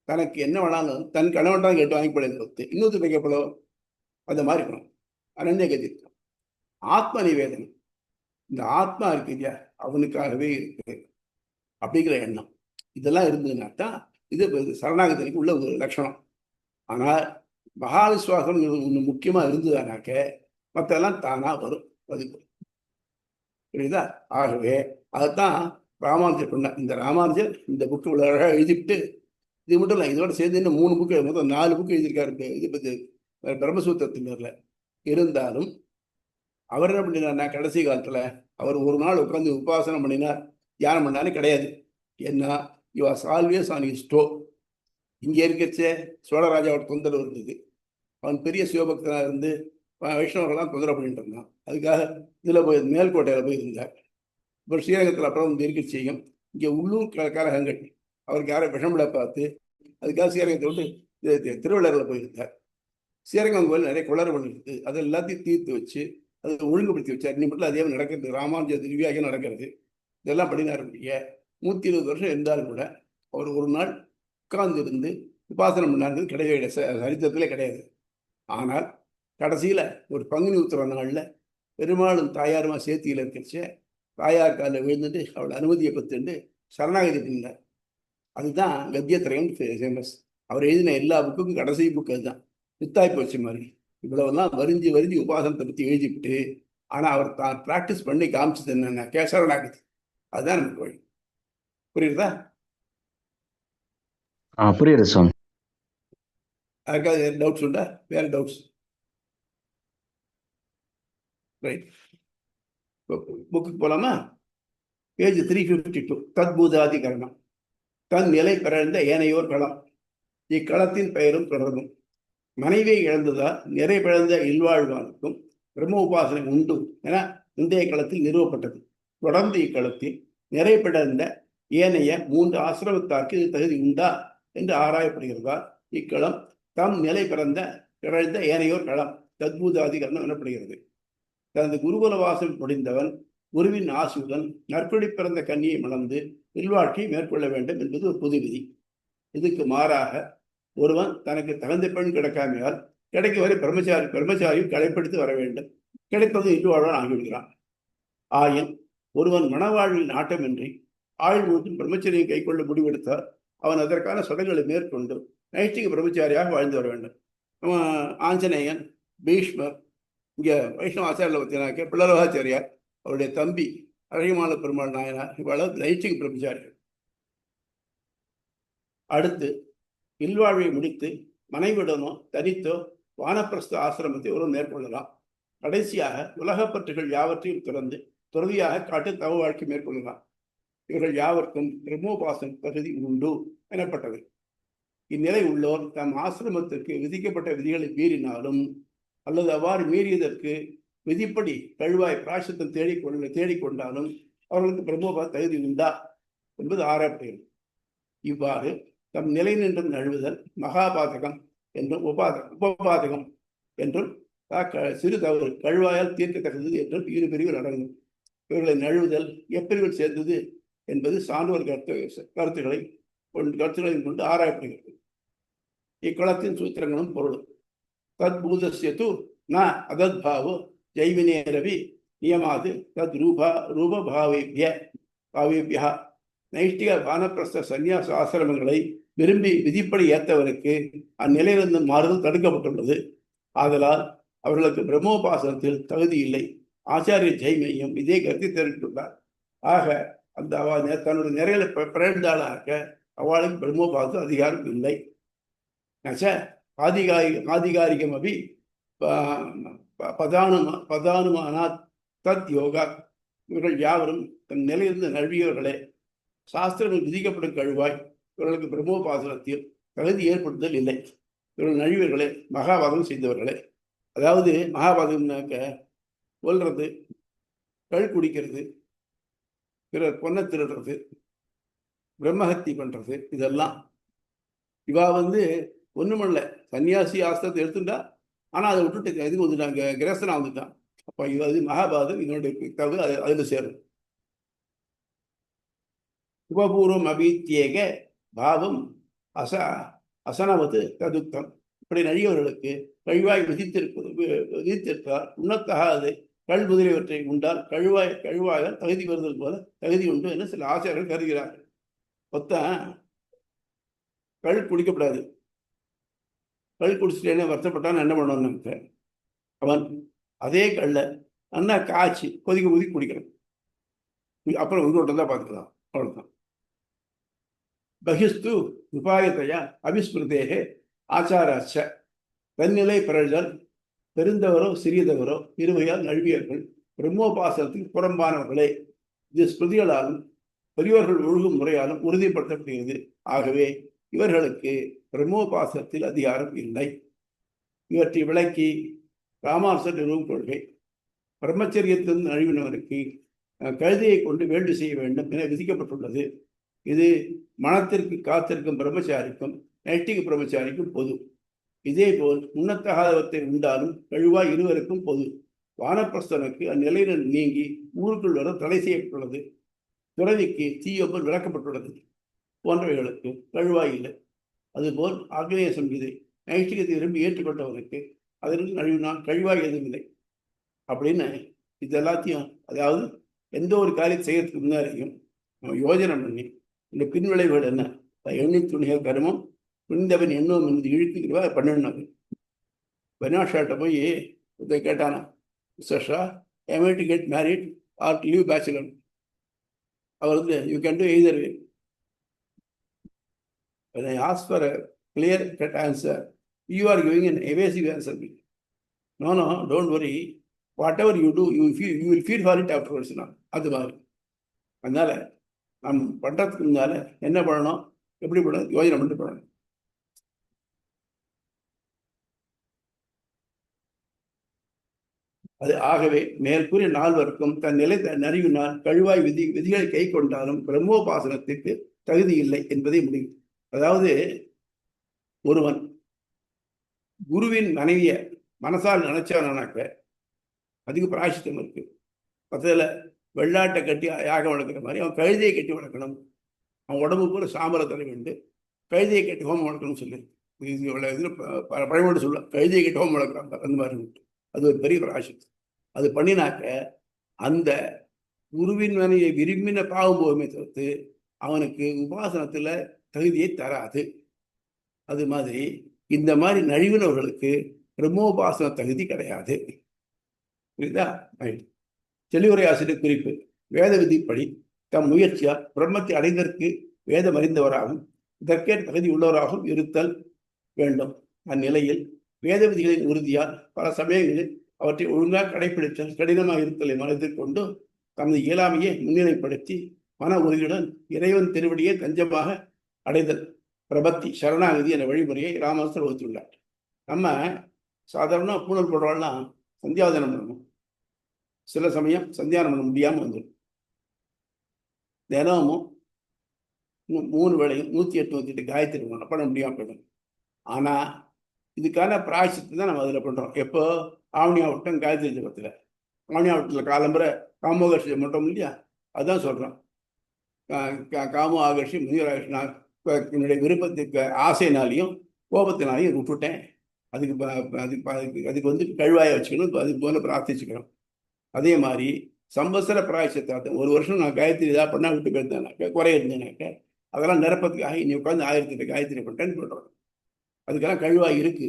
தனக்கு என்ன வேணாலும் தன் கணவன்தான் கேட்டு வாங்கிப்படுது, இன்னொரு வைக்கப்படும், அந்த மாதிரி இருக்கணும். அனன்ய கதித்துவம். ஆத்ம நிவேதனம், இந்த ஆத்மா இருக்கு இல்லையா, அவனுக்காகவே இருக்கு அப்படிங்கிற எண்ணம். இதெல்லாம் இருந்ததுன்னா தான் இது சரணாகதிக்கு உள்ள ஒரு லட்சணம். ஆனால் மகா விசுவாசம் ஒன்று முக்கியமா இருந்ததுனாக்க மற்றெல்லாம் தானா வரும். அது புரியுதா? ஆகவே அதைத்தான் ராமானுஜர் பண்ண. இந்த ராமானுஜர் இந்த புக்கு இவ்வளோ அழகாக எழுதிவிட்டு, இது மட்டும் இல்லை, இதோட சேர்ந்து இன்னும் 3 புக்கு, மொத்தம் 4 புக்கு எழுதியிருக்காரு. இது பற்றி பிரம்மசூத்திரத்தினர்ல இருந்தாலும் அவர் என்ன பண்ணினார்னா, கடைசி காலத்துல அவர் ஒரு நாள் உட்காந்து உபாசனம் பண்ணினார், தியானம் பண்ணாலும் கிடையாது. ஏன்னா you was always on his to. இங்கே இருக்கச்சே சோழராஜாவோட தொந்தரவு இருந்தது. அவன் பெரிய சிவபக்தனாக இருந்து வைஷ்ணவர்கள்லாம் தொந்தரவு பண்ணிட்டு இருந்தான். அதுக்காக இதில் போய் மேல்கோட்டையில் போய் இருந்தார். இப்போ ஸ்ரீரங்கத்தில் அப்புறம் வந்து இருக்க செய்யும். இங்கே உள்ளூர் கலகங்கள் அவருக்கு யாரை விஷமில் பார்த்து அதுக்காக ஸ்ரீரங்கத்தை விட்டு திருவள்ளரில் போயிருந்தார். ஸ்ரீரங்கம் கோயில் நிறைய குளறுபடி இருக்குது, அது எல்லாத்தையும் தீர்த்து வச்சு அதை ஒழுங்குபடுத்தி வச்சார். இன்னி மட்டும் அதே நடக்கிறது, ராமானுஜ திவ்யாகம் நடக்கிறது. இதெல்லாம் படினார். 120 வருஷம் இருந்தாலும் கூட அவர் ஒரு நாள் உட்கார்ந்து இருந்து உபாசனம் பண்ணாருங்கிறது கிடையவே கிடையாது, சரித்திரத்திலே கிடையாது. ஆனால் கடைசியில் ஒரு பங்குனி உத்திர நாளில் பெருமாளும் தாயாருமா சேர்த்தியில் இருக்கிறச்ச தாயார் காலில் விழுந்துட்டு அவள் அனுமதியை பத்துண்டு சரணாகதி பண்ணினார். அதுதான் கத்தியத்திரயம் ஃபேமஸ். அவர் எழுதின எல்லா புக்குக்கும் கடைசி புக்கு அதுதான். வித்தாய் போச்சு மாதிரி இவ்வளவுலாம் வரிஞ்சு வரிஞ்சு உபாசனத்தை பற்றி எழுதிவிட்டு, ஆனால் அவர் தான் ப்ராக்டிஸ் பண்ணி காமிச்சது என்னென்ன சரணாகதி. அதுதான் நமக்கு வழி. புரியுதா? புரியுது சுவாமி. அதுக்காக டவுட்ஸ் உண்டா? வேற டவுட்ஸ்? ரைட், புக்குக்கு போலாமா? பேஜ் 352. தத்பூதாதிகரணம். தன் நிலை பிறந்த ஏனையோர் களம். இக்களத்தின் பெயரும் தொடர்ந்தும். மனைவியை இழந்ததால் நிறை பிழந்த இல்வாழ்வானுக்கும் பிரம்ம உபாசனை உண்டு என முந்தைய களத்தில் நிறுவப்பட்டது. தொடர்ந்து இக்களத்தில் நிறை பிழந்த ஏனைய 3 ஆசிரமத்தாருக்கு இது தகுதி உண்டா என்று ஆராயப்படுகிறதால் இக்களம் தம் நிலை பிறந்த ஏனையோர் களம் தத்பூதாதிகரணம் எனப்படுகிறது. தனது குருகுலவாசம் முடிந்தவன் குருவின் ஆசியுடன் நற்கொடி பிறந்த கன்னியை மணந்து இல்வாழ்க்கை மேற்கொள்ள வேண்டும் என்பது ஒரு பொது விதி. இதுக்கு மாறாக ஒருவன் தனக்கு தகுந்த பெண் கிடைக்காமையால் கிடைக்கும் வரை பிரம்மச்சாரியும் கடைப்பிடித்து வர வேண்டும். கிடைப்பது இல்வாழ்வான் ஆகிவிடுகிறான். ஆயின் ஒருவன் மனவாழ்வில் நாட்டமின்றி ஆயுள் முழுவதும் பிரம்மச்சரியை கைக்கொள்ள முடிவெடுத்தால் அவன் அதற்கான சடங்குகளை மேற்கொண்டு நைஷ்டிக பிரம்மச்சாரியாக வாழ்ந்து வர வேண்டும். ஆஞ்சநேயன், பீஷ்மர், இங்கே வைஷ்ணவ ஆச்சாரியில் பார்த்தீங்கன்னாக்க பிள்ளலோகாச்சாரியார், அவருடைய தம்பி அழகிமால பெருமாள் நாயனார், இவ்வளவு நைஷ்டிக பிரம்மச்சாரிகள். அடுத்து இல்வாழ்வை முடித்து மனைவிடனோ தனித்தோ வானப்பிரஸ்த ஆசிரமத்தை ஒருவன் மேற்கொள்ளலாம். கடைசியாக உலகப்பற்றுகள் யாவற்றையும் துறந்து துறவியாக காட்டு தவ வாழ்க்கை மேற்கொள்ளலாம். இவர்கள் யாவருக்கும் பிரம்மோபாசன தகுதி உண்டு எனப்பட்டது. இந்நிலை உள்ளோர் தம் ஆசிரமத்திற்கு விதிக்கப்பட்ட விதிகளை மீறினாலும் அல்லது அவ்வாறு மீறியதற்கு விதிப்படி கழுவாய் பிராயசித்தம் தேடிக்கொண்டாலும் அவர்களுக்கு பிரம்மோபாசன தகுதி உண்டா என்பது ஆராயப்படுகிறது. இவ்வாறு தம் நிலை நின்றும் நழுவுதல் மகாபாதகம் என்றும் உபபாதகம் என்றும் சிறு தவறு கழுவாயால் தீர்க்கத்தக்கது என்றும் 2 பிரிவுகள் அடங்கும். இவர்களை நழுவுதல் எப்பிரிவில் சேர்ந்தது என்பது சான்றோர் கருத்துக்களையும் கொண்டு ஆராயப்படுகிறது. இக்குளத்தின் சூத்திரங்களும் பொருளும். தத்பூதஸ்யது ந அதத்பாவோ ஜைவினேரவி நியமாது தத் பாவேபியா. நைஷ்டிக வானப்பிரஸ்த சன்னியாச ஆசிரமங்களை விரும்பி விதிப்படி ஏற்றவருக்கு அந்நிலையிலிருந்து மாறுதல் தடுக்கப்பட்டுள்ளது. ஆதலால் அவர்களுக்கு பிரம்மோபாசனத்தில் தகுதி இல்லை. ஆச்சாரிய ஜெய்மையும் இதே கருத்தை தெரிவித்துள்ளார். ஆக அந்த தன்னுடைய நிறைகளை பிறந்தாளாக அவளுக்கு பிரம்மோபாசன அதிகாரம் இல்லை. ஆதிகாரிகம் அபி பதானுமானாத் தத் யோகா. இவர்கள் யாவரும் தன் நிலையிலிருந்து நழுவியவர்களே. சாஸ்திரங்கள் விதிக்கப்படும் கழுவாய் இவர்களுக்கு பிரம்மோபாசனத்தில் தகுதி ஏற்படுத்தல் இல்லை. இவர்கள் நழுவியவர்களே, மகாபாதகம் செய்தவர்களே. அதாவது மகாபாதகம்னாக்க கொல்றது, கள் குடிக்கிறது, பிறர் பொண்ணை திருடுறது, பிரம்மஹத்தி பண்றது, இதெல்லாம் இவா ஒண்ணுமல்ல. சன்னியாசி ஆஸ்திரத்தை எடுத்துட்டா, ஆனா அதை விட்டுட்டு எதுக்கு வந்துட்டாங்க, கிரஸ்தனா வந்துட்டான். அப்ப இது மகாபாரதம் இதனுடைய தகுதி அதுல சேரும். உபபூர்வம் அபீத்தியேக பாவம் அசனவது ததுத்தம். இப்படி நழியவர்களுக்கு கழுவாய் விதித்திருப்பார் உண்ணத்தகாது கள் முதலியவற்றை உண்டால் கழுவாயால் தகுதி வருதல் போல தகுதி உண்டு என சில ஆசிரியர்கள் கருதுகிறார்கள். மொத்தம் கள் குடிக்கப்படாது, கல் குடிச்சிட்டேன்னு வருத்தப்பட்டான்னு என்ன பண்ணணும்னு அவன் அதே கல்லை நல்லா காய்ச்சி கொதிக்க குடிக்கிறான். அப்புறம் உங்கள்கிட்ட தான் பார்த்துக்கலாம். அவ்வளோதான். பகிஸ்து உபாயத்தையா அபிஸ்மிருதேகே ஆச்சாராச்ச. தன்னிலை பிறழ்தல் பெருந்தவரோ சிறியதவரோ இருவையால் நழுவியர்கள் பிரம்மோபாசனத்துக்கு புறம்பானவர்களே. இது ஸ்மிருதிகளாலும் பெரியோர்கள் ஒழுகும் முறையாலும் உறுதிப்படுத்தப்படுகிறது. ஆகவே இவர்களுக்கு பிரம்மோபாசனத்தில் அதிகாரம் இல்லை. இவற்றை விளக்கி ராமானுசர் நிறுவும் கொள்கை, பிரம்மச்சரியத்திலிருந்து நழுவினவருக்கு கழுதையை கொண்டு வேள்வி செய்ய வேண்டும் என விதிக்கப்பட்டுள்ளது. இது மனத்திற்கு காத்திருக்கும் பிரம்மச்சாரிக்கும் நைஷ்டிக பிரம்மச்சாரிக்கும் பொது. இதேபோல் உண்ணத்தகாதவற்றை உண்டாலும் கழுவாய் இருவருக்கும் பொது. வானப்பிரஸ்தனுக்கு அந்நிலையினர் நீங்கி ஊருக்குள் வர தடை செய்யப்பட்டுள்ளது. துறவிக்கு தீயொப்பல் விளக்கப்பட்டுள்ளது. போன்றவைகளுக்கு கழுவாய் இல்லை. அதுபோல் ஆக்னேய சங்கீதை நைஷ்டிகத்தை விரும்பி ஏற்றுக்கொண்டவருக்கு அதற்கு நழுவினால் கழுவாய் எதுவும் இல்லை அப்படின்னு இது எல்லாத்தையும், அதாவது எந்த ஒரு காரியம் செய்யறதுக்கு முன்னாடியும் நம்ம யோஜனை பண்ணி இந்த பின்விளைவுகள் என்ன, எண்ணி துணிக கருமம் புரிந்தவன் எண்ணம் என்பது இழுக்குகிறவா பண்ணணும். பனாஷாட்ட போய் இதை கேட்டானா, Sasha am I to get married or to live bachelor? அவர் வந்து you can do either way. When I ask for a clear cut answer, you are giving an evasive answer. No, don't worry. Whatever you do, you will feel for it afterwards. அது மாதிரி. அதனால நம்ம பண்றதுக்கு முன்னால என்ன பண்ணணும், எப்படி பண்ணணும், யோஜனை பண்ணிட்டு பண்ணணும். அது ஆகவே மேற்கூறிய நால்வருக்கும் தன் நிலை நறிவினால் கழுவாய் விதிகளை கை கொண்டாலும் பிரம்மோபாசனத்திற்கு தகுதி இல்லை என்பதே முடியும். அதாவது ஒருவன் குருவின் மனைவிய மனசால் நினைச்சானாக்க அதுக்கு பிராயசித்தம் இருக்கு. மற்றதில் வெள்ளாட்டை கட்டி யாகம் வளர்க்குற மாதிரி அவன் கழுதையை கட்டி வளர்க்கணும். அவன் உடம்புக்கு ஒரு சாம்பலை தர வேண்டும், கழுதையை கட்டி ஹோமம் வளர்க்கணும்னு சொல்லி இதில் பழமொழி சொல்ல, கழுதையை கட்டி ஹோமம் வளர்க்குறாங்க அந்த மாதிரி. அது ஒரு பெரிய பிராயசித்தம். அது பண்ணினாக்க அந்த குருவின் மனையை விரும்பின பாவம் போகுமே தவிர்த்து அவனுக்கு உபாசனத்தில் தகுதியை தராது. அது மாதிரி இந்த மாதிரி நழிவினவர்களுக்கு பிரம்மோபாசன தகுதி கிடையாது. புரியுதா? தெளிவுரை ஆசிரியர் குறிப்பு: வேத விதிப்படி தம் முயற்சியால் பிரம்மத்தை அடைந்ததற்கு வேதம் அறிந்தவராகவும் இதற்கே தகுதி உள்ளவராகவும் இருத்தல் வேண்டும். அந்நிலையில் வேத விதிகளின் உறுதியால் பல சமயங்களில் அவற்றை ஒழுங்காக கடைபிடித்தல் கடினமாக இருத்தலை மனதில் கொண்டு தமது இயலாமையை முன்னிலைப்படுத்தி மன உறுதியுடன் இறைவன் திருவடியை தஞ்சமாக அடைதல் பிரபத்தி சரணாகதி என்ற வழிமுறையை ராமானுசர் வகுத்துள்ளார். நம்ம சாதாரண பூணல் போடுறோம்லாம் சந்தியாவதனம் பண்ணணும். சில சமயம் சந்தியானம் பண்ண முடியாமல் வந்துடும். தினமும் 3 வேளையும் 108 காயத்ரி பண்ண முடியாமல் போயிடும். ஆனால் இதுக்கான பிராயசித்தை தான் நம்ம அதில் பண்ணுறோம். எப்போ? ஆவணி ஆவட்டம் காயத்ரி ஜபத்தில். ஆவணி ஆவட்டத்தில் காலம்பரை காமோகர்ஷியை மட்டும் இல்லையா, அதுதான் சொல்கிறோம். காமோ ஆகர்ஷி முனிவர் ஆகர்ஷி. நான் என்னுடைய விருப்பத்துக்கு ஆசைனாலையும் கோபத்தினாலையும் விட்டுட்டேன். அதுக்கு வந்து கழுவாயை வச்சுக்கணும், அதுக்கு போல பிரார்த்திச்சுக்கணும். அதே மாதிரி சம்பத்சர பிராயசித்தார்த்தம் 1 வருஷம் நான் காயத்ரி இதாக பண்ணால் விட்டு போயிருந்தேனாக்க, குறை இருந்தேனாக்க அதெல்லாம் நிரப்பத்துக்காக நீ உட்காந்து 1008 காயத்ரி பண்ணிட்டேன்னு சொல்கிறோம். அதுக்கெல்லாம் கழுவாய் இருக்கு.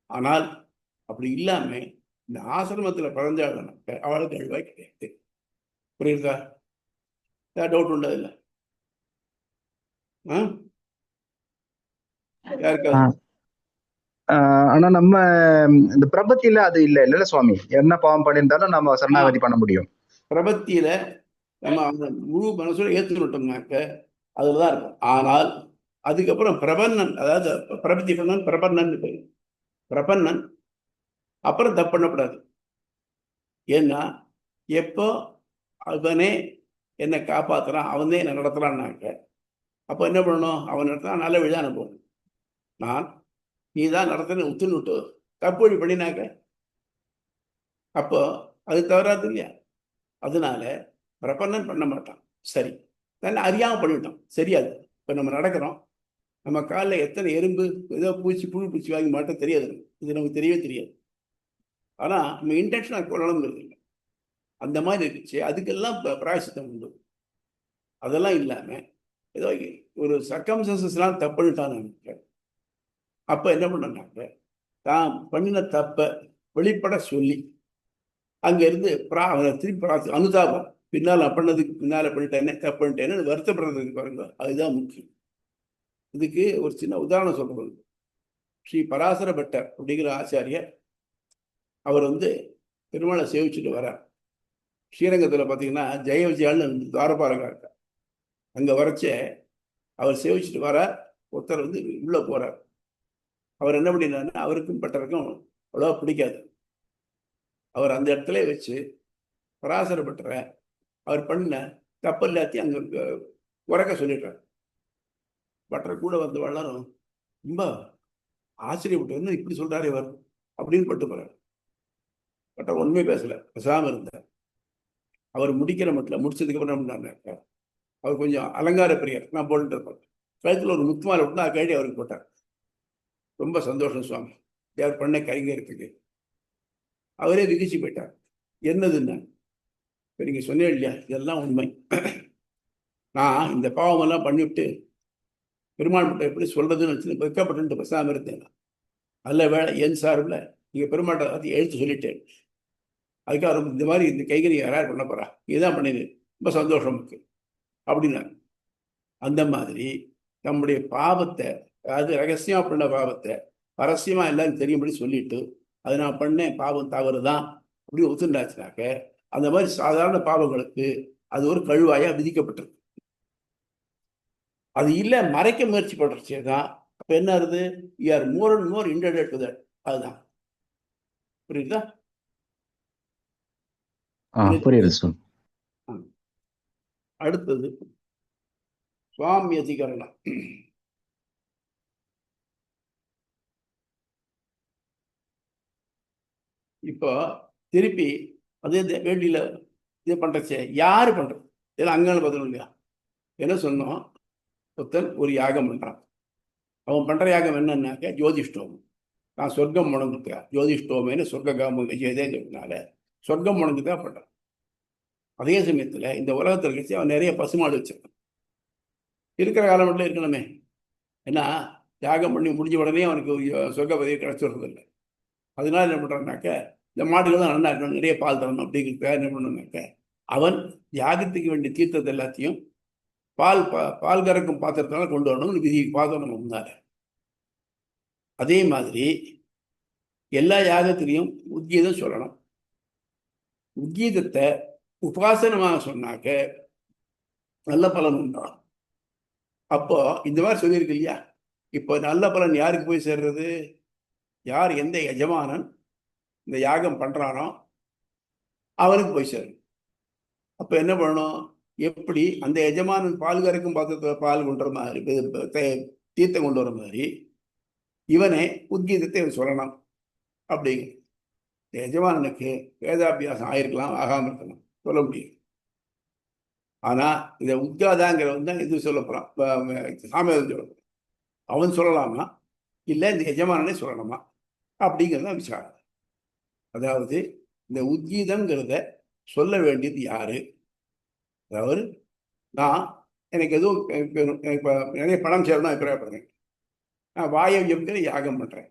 ஆனால் அப்படி இல்லாமல் இந்த ஆசிரமத்தில் பிறந்தாங்கனாக்க அவளுக்கு கழுவாய் கிடையாது. புரியுதா? டவுட் உண்டு அதில்? யாருக்காவது? ஆனா நம்ம இந்த பிரபத்தியில அது இல்ல சுவாமி. என்ன பாவம் பண்ணியிருந்தாலும் நம்ம சரணாகதி பண்ண முடியும். பிரபத்தியில நம்ம அந்த முழு மனசோட ஏற்றுக்கிட்டோம்னாக்க அதுலதான் இருக்கும். ஆனால் அதுக்கப்புறம் பிரபன்னன், அதாவது பிரபத்தி பண்ணன் பிரபன்னன் பேர். பிரபன்னன் அப்புறம் தப்பு பண்ணக்கூடாது. ஏன்னா எப்போ அவனே என்னை காப்பாற்றுறான், அவனே என்னை நடத்துறான்னாக்க அப்போ என்ன பண்ணணும்? அவன் நடத்தினா நல்ல வழிதான் அனுப்பணும். நான் நீ தான் நடத்தின உத்துன்னு தப்பு வழி பண்ணினாக்க அப்போ அது தவறாது இல்லையா? அதனால பிரபன்னன் பண்ண மாட்டான். சரி, நல்லா அறியாமல் பண்ணிவிட்டான். சரியாது. இப்போ நம்ம நடக்கிறோம், நம்ம காலில் எத்தனை எறும்பு ஏதோ புழு பூச்சி வாங்கி மாட்டோம் தெரியாது. இது நமக்கு தெரியவே தெரியாது. ஆனால் நம்ம இன்டென்ஷனாக கொள்ளணுங்கிறது இல்லை. அந்த மாதிரி இருந்துச்சு. அதுக்கெல்லாம் பிராயசித்தம் உண்டு. அதெல்லாம் இல்லாமல் ஏதோ ஒரு சர்க்கம்ஸ்டன்சஸ்லாம் தப்பு பண்ணிட்டான்னு அப்போ என்ன பண்ணாங்க, தான் பண்ணின தப்பை வெளிப்பட சொல்லி அங்கேருந்து திருப்பி அனுதாபம், பின்னால் நான் பண்ணதுக்கு பின்னால் பண்ணிட்டேனே, தப்பு பண்ணிட்டேன்னு வருத்தப்படுறதுக்கு பாருங்க, அதுதான் முக்கியம். இதுக்கு ஒரு சின்ன உதாரணம் சொல்றது. ஸ்ரீ பராசர பட்டர் அப்படிங்கிற ஆச்சாரியர், அவர் பெருமாளை சேவிச்சுட்டு வரார். ஸ்ரீரங்கத்தில் பார்த்தீங்கன்னா ஜெய விஜயாள்னு துவாரபாலகா இருக்கார். அங்கே வரைச்சே அவர் சேவிச்சுட்டு வரார். ஒருத்தர் உள்ளே போகிறார். அவர் என்ன பண்ணினாருன்னா, அவருக்கும் பட்டருக்கும் அவ்வளோவா பிடிக்காது. அவர் அந்த இடத்துல வச்சு பராசர பட்டரை அவர் பண்ண தப்பு எல்லாத்தையும் அங்கே உறக்க சொல்லிடுறார். பட்டர் கூட வந்தவள்ளாரும் ரொம்ப ஆச்சரியப்பட்டு, என்ன இப்படி சொல்றாரு இவர் அப்படின்னு பட்டு போறார். பட்டர் ஒண்ணுமே பேசல, பேசாம இருந்தார். அவர் முடிக்கிற மட்டும் முடிச்சதுக்கு அப்புறம் என்ன, அவர் கொஞ்சம் அலங்கார பிரியர், நான் போட்டு இருப்பார். கழுத்துல ஒரு முத்துமாலை விட்டு அதை கழட்டி அவருக்கு போட்டார். ரொம்ப சந்தோஷம் சுவாமி, யார் பண்ண கைங்கறதுக்கு. அவரே விதிச்சு போயிட்டார். என்னதுன்னா, இப்போ நீங்க சொன்னீங்க இல்லையா, இதெல்லாம் உண்மை. நான் இந்த பாவமெல்லாம் பண்ணிவிட்டு பெருமாள் மட்டும் எப்படி சொல்றதுன்னு வச்சு வெக்கப்பட்டு பேசாம இருந்தேன். நல்ல வேலை என் சார்பில் நீங்க பெருமாட்டை பற்றி எழுத்து சொல்லிட்டேன். அதுக்காக இந்த மாதிரி இந்த கைகறி யாராவது பண்ண போறா, இதுதான் பண்ணிது, ரொம்ப சந்தோஷம் இருக்கு அப்படின்னா. அந்த மாதிரி நம்முடைய பாவத்தை, அதாவது ரகசியமா பண்ண பாவத்தை பரஸ்யமா எல்லாரும் தெரியும்படி சொல்லிட்டு, அது நான் பண்ணேன், பாவம் தவறு தான் அப்படி ஒத்துண்டாச்சுனாக்க, அந்த மாதிரி சாதாரண பாவங்களுக்கு அது ஒரு கழுவாயா விதிக்கப்பட்டிருக்கு. அது இல்லை மறைக்க முயற்சி பண்றச்சே தான் அப்ப என்ன ஆகுது, you are more and more indebted to that. அதுதான் புரியுதா? புரியுது சார். அடுத்தது சுவாமி அதிகரணம். இப்போ திருப்பி அதே வேண்டியில இது பண்றச்சே யாரு பண்றது, இதெல்லாம் அங்கே பதில் இல்லையா? என்ன சொன்னோம், ஒருத்தன் ஒரு யாகம் பண்றான். அவன் பண்ற யாகம் என்னன்னாக்க ஜோதிஷ்டோமம். நான் சொர்க்கம் முடங்குக்கா, ஜோதிஷ்டோமேன்னு சொர்க்க காமம் செய்தேங்கிறதுனால சொர்க்கம் முடங்குக்கா பண்றான். அதே சமயத்துல இந்த உலகத்தில் கழிச்சு அவன் நிறைய பசுமாடு வச்சிருக்கான். இருக்கிற காலம் மட்டும் இருக்கணுமே, ஏன்னா யாகம் பண்ணி முடிஞ்ச உடனே அவனுக்கு சொர்க்க பதவி கிடைச்சிடுறது இல்லை. அதனால என்ன பண்றான்னாக்க, இந்த மாடுகள் தான் நல்லா இருக்கணும், நிறைய பால் தரணும் அப்படிங்கிறதுக்காக என்ன பண்ணணும்னாக்க, அவன் யாகத்துக்கு வேண்டிய தீர்த்தத்தை எல்லாத்தையும் பால் கறக்கும் பாத்திரத்தினால கொண்டு வரணும்னு விதி பார்த்தோம் நம்ம முன்னால. அதே மாதிரி எல்லா யாகத்திலையும் உத்கீதம் சொல்லணும். உத்கீதத்தை உபாசனமாக சொன்னாக்க நல்ல பலன் உண்டாகும். அப்போ இந்த மாதிரி சொல்லியிருக்கு இல்லையா, இப்போ நல்ல பலன் யாருக்கு போய் சேர்றது, யார் எந்த எஜமானன் இந்த யாகம் பண்றானோ அவனுக்கு போய் சேரும். அப்ப என்ன பண்ணணும், எப்படி அந்த எஜமானன் பால் கறக்கும் பாத்திரத்துல பால் கொண்டு வர மாதிரி, தீர்த்தம் கொண்டு வர மாதிரி இவனே உத்கீதத்தை சொல்லணும். அப்படிங்க எஜமானனுக்கு வேதாபியாசம் ஆயிருக்கலாம், ஆகாம இருக்கலாம், சொல்ல முடியும். ஆனா இதை உத்காதாங்கிறவன் தான் இது சொல்ல போறான், சாமியார் சொல்ல போறான். அவன் சொல்லலாமா இல்லை இந்த எஜமானனே சொல்லணுமா அப்படிங்கிறத விசாரம். அதாவது இந்த உத்கீதங்கிறத சொல்ல வேண்டியது யாரு, அதாவது நான் எனக்கு எதுவும் எனக்கு நிறைய பணம் சேரணும் அபிப்பிராயப்படுறேன், நான் வாயவியம்ங்கிற யாகம் பண்றேன்,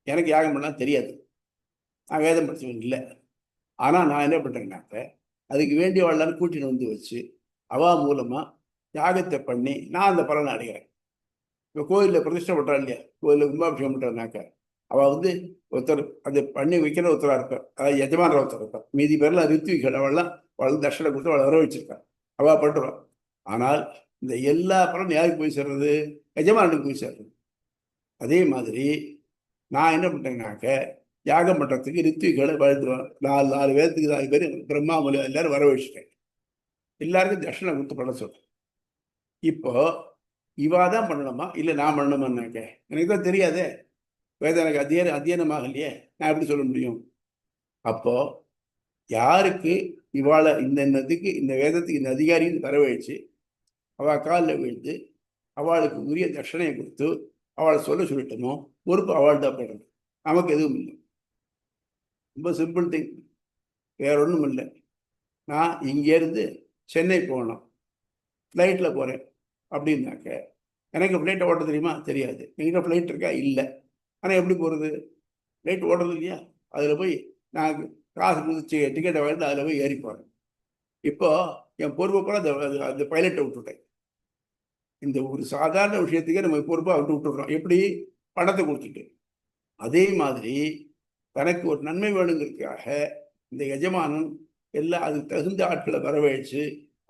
எனக்கு யாகம் பண்ணலாம் தெரியாது, நான் வேதம் படிச்சவன் இல்லை. ஆனால் நான் என்ன பண்ணுறேன்னாக்க, அதுக்கு வேண்டிய வாழ்லாம் கூட்டின்னு வச்சு அவா மூலமா யாகத்தை பண்ணி நான் அந்த பலனை அடைகிறேன். இப்போ கோயிலில் பிரதிஷ்டை பண்ணுறா இல்லையா, கோயிலில் கும்பாபிஷேகம் பண்ணுறாருனாக்க அவள் ஒருத்தர் அதை பண்ணி வைக்கிற ஒருத்தராக இருப்பார், அதாவது எஜமான ஒருத்தர் இருப்பார். மீதி பேர்லாம் ரித்விகள் அவள் தர்ஷனை கொடுத்து அவளை வர வச்சிருக்காள், அவள் பண்ணுறான். ஆனால் இந்த எல்லா பலனும் யாருக்கு போய் சேர்றது, எஜமானுக்கு போய் சேர்றது. அதே மாதிரி நான் என்ன பண்ணுறேன்னாக்க, யாகம் பண்ணுறதுக்கு ரித்விகளை வளர்த்துருவேன். 4 பேர்த்துக்கு 4 பேர் பிரம்மாமலை எல்லாரும் வர வச்சுட்டேன், எல்லாருக்கும் தர்ஷனை கொடுத்து பண்ண சொல்றேன். இப்போ இவா தான் பண்ணணுமா இல்லை நான் பண்ணணுமான்னாக்க எனக்கு தான் தெரியாதே, வேதம் எனக்கு அத்தியனமாக இல்லையே, நான் எப்படி சொல்ல முடியும்? அப்போ யாருக்கு இவாளை இதுக்கு இந்த வேதத்துக்கு இந்த அதிகாரின்னு வரவழைச்சு அவள் காலில் விழுந்து அவளுக்கு உரிய தட்சணையை கொடுத்து அவளை சொல்லிட்டோமோ பொறுப்பு அவள் தான் போடுறது, நமக்கு எதுவும் இல்லை. ரொம்ப சிம்பிள் திங், வேற ஒன்றும் இல்லை. நான் இங்கேருந்து சென்னை போகணும், ஃப்ளைட்டில் போகிறேன் அப்படின்னாக்க எனக்கு ஃப்ளைட்டை ஓட்ட தெரியுமா? தெரியாது. என்கிட்ட ஃப்ளைட் இருக்கா? இல்லை. ஆனால் எப்படி போகிறது? ஃப்ளைட் ஓடுறது இல்லையா? அதில் போய் நான் காசு கொடுத்து டிக்கெட்டை வாங்கிட்டு அதில் போய் ஏறி போகிறேன். இப்போ என் பொறுப்பை கூட அந்த பைலட்டை விட்டுட்டேன். இந்த ஒரு சாதாரண விஷயத்துக்கே நம்ம பொறுப்பாக விட்டுடுறோம். எப்படி? பணத்தை கொடுத்துட்டு. அதே மாதிரி தனக்கு ஒரு நன்மை வேணுங்கிறதுக்காக இந்த எஜமானன் எல்லாம் அதுக்கு தகுந்த ஆட்களை வரவழைச்சு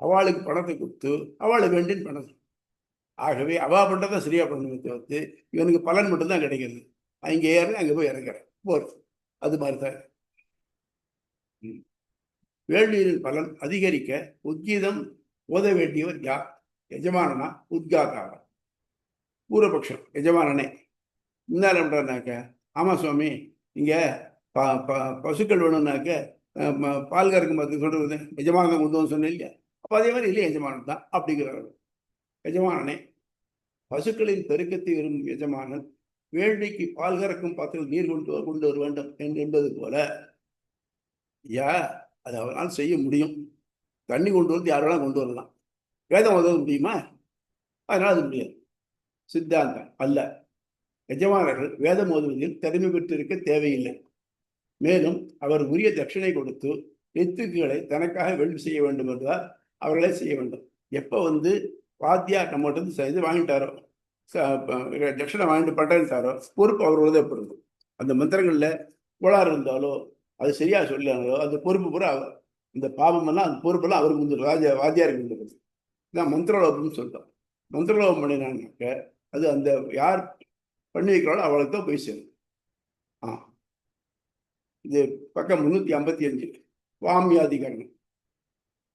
அவளுக்கு பணத்தை கொடுத்து அவளை வேண்டின்னு பணம். ஆகவே அவா பண்ணுறதை சரியா பண்ணணுமே தவிர்த்து இவனுக்கு பலன் மட்டும்தான் கிடைக்கிறது. அங்கே ஏறேன், அங்கே போய் இறங்குறேன் போகிறது. அது மாதிரி தான். வேள்வியின் பலன் அதிகரிக்க உத்கீதம் ஓத வேண்டியவர் யார்? எஜமானனா உத்காதாவா? பூர்வபக்ஷம் எஜமானனே. முன்னாள் பண்றாருனாக்க, ஆமா சுவாமி, இங்க பசுக்கள் வேணும்னாக்க பால் கறக்கும் பார்த்து சொல்றது எஜமானன் கொண்டு வந்து சொன்னேன் இல்லையா? அப்போ அதே மாதிரி இல்லையா எஜமானன் தான் அப்படிங்கிறார். எஜமானனே, பசுக்களின் பெருக்கத்தை விரும்பும் எஜமானன் வேள்விக்கு பால் கறக்கும் பாத்திரம் நீர் கொண்டு வர வேண்டும் என்பது போல ஐயா, அது அவரால் செய்ய முடியும். தண்ணி கொண்டு வந்து யாரெல்லாம் கொண்டு வரலாம். வேதம் உதவ முடியுமா? அதனால் அது முடியாது. சித்தாந்தம் அல்ல. எஜமானர்கள் வேதம் ஓதுவதில் திறமை பெற்றிருக்க தேவையில்லை. மேலும் அவர் உரிய தட்சிணை கொடுத்து நெத்துக்களை தனக்காக வேள்வி செய்ய வேண்டும் என்றால் அவர்களே செய்ய வேண்டும். எப்போ வாத்தியார் நம்மகிட்ட இது வாங்கிட்டாரோ, தட்சிணை வாங்கிட்டு பட்டேன்ட்டாரோ, பொறுப்பு அவரோட ஏற்படுது. அந்த மந்திரங்கள்ல கோளாறு இருந்தாலோ அது சரியா சொல்லாங்களோ அந்த பொறுப்பு பூரா இந்த பாவமெல்லாம் அந்த பொறுப்பெல்லாம் அவருக்கு வந்துடும். வாத்தியாருக்கு வந்துடுது. இதான் மந்திரலோபம்னு சொல்றோம். மந்திரலோபம் பண்ணினாக்க அது அந்த யார் பண்ணி வைக்கிறாளோ அவளுக்கு தான் போய் சேரும். இது பக்கம் 355 வாமியாதிகரணம்.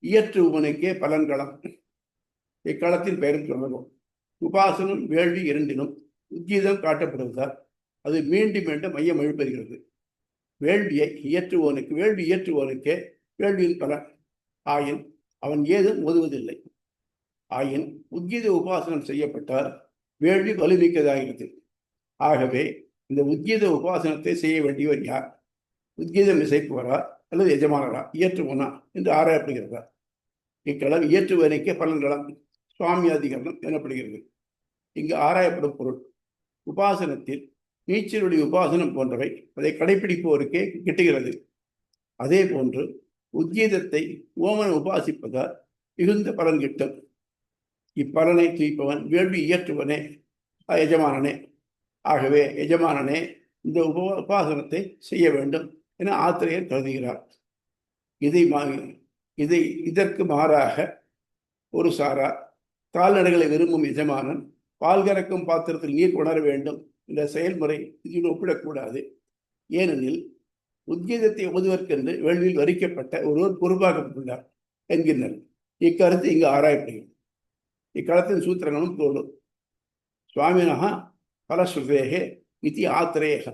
இயற்று உவனுக்கே பலன்களம். இக்களத்தின் பெயரும் தொடங்கும். உபாசனம் வேள்வி இரண்டினும் உத்கீதம் காட்டப்படுவதால் அது மீண்டும் மீண்டும் மையம் எழுப்பெறுகிறது. வேள்வி இயற்றுவோனுக்கே வேள்வியின் பலன் ஆயின் அவன் ஏதும் ஓதுவதில்லை. ஆயின் உத்கீத உபாசனம் செய்யப்பட்டால் வேள்வி வலுமிக்கதாகிறது. ஆகவே இந்த உத்கீத உபாசனத்தை செய்ய வேண்டியவர் யார்? உத்கீதம் இசைப்பவரா அல்லது எஜமானரா, இயற்றுவனா என்று ஆராயப்படுகிறதா? இக்களம் இயற்றுவனுக்கே பலன்களம் சுவாமியாதிகரணம் எனப்படுகிறது. இங்கு ஆராயப்படும் பொருள் உபாசனத்தில் நீச்சலுடைய உபாசனம் போன்றவை அதை கடைபிடிப்போருக்கே கிட்டுகிறது. அதே போன்று உத்கீதத்தை ஓமன் உபாசிப்பதால் மிகுந்த பலன் கிட்டும். இப்பலனை தூய்ப்பவன் வேள்வி இயற்றுவனே எஜமானனே. ஆகவே எஜமானனே இந்த உபாசனத்தை செய்ய வேண்டும் என ஆத்திரையர் கருதுகிறார். இதற்கு மாறாக ஒரு சாரா கால்நடைகளை விரும்பும் எஜமானன் பால் கறக்கும் பாத்திரத்தில் நீர் உணர வேண்டும் என்ற செயல்முறை இதில் ஒப்பிடக்கூடாது. ஏனெனில் உத்கீதத்தை ஓதுவதற்கென்று வேள்வியில் வரிக்கப்பட்ட ஒருவர் பொறுப்பாக்கப்பட்டுள்ளார் என்கின்றனர். இக்கருத்து இங்கு ஆராயப்படுகிறது. இக்களத்தின் சூத்திரங்களும் தோடும். சுவாமினஹா பலஸ்ருதேகே இதி ஆத்திரேக.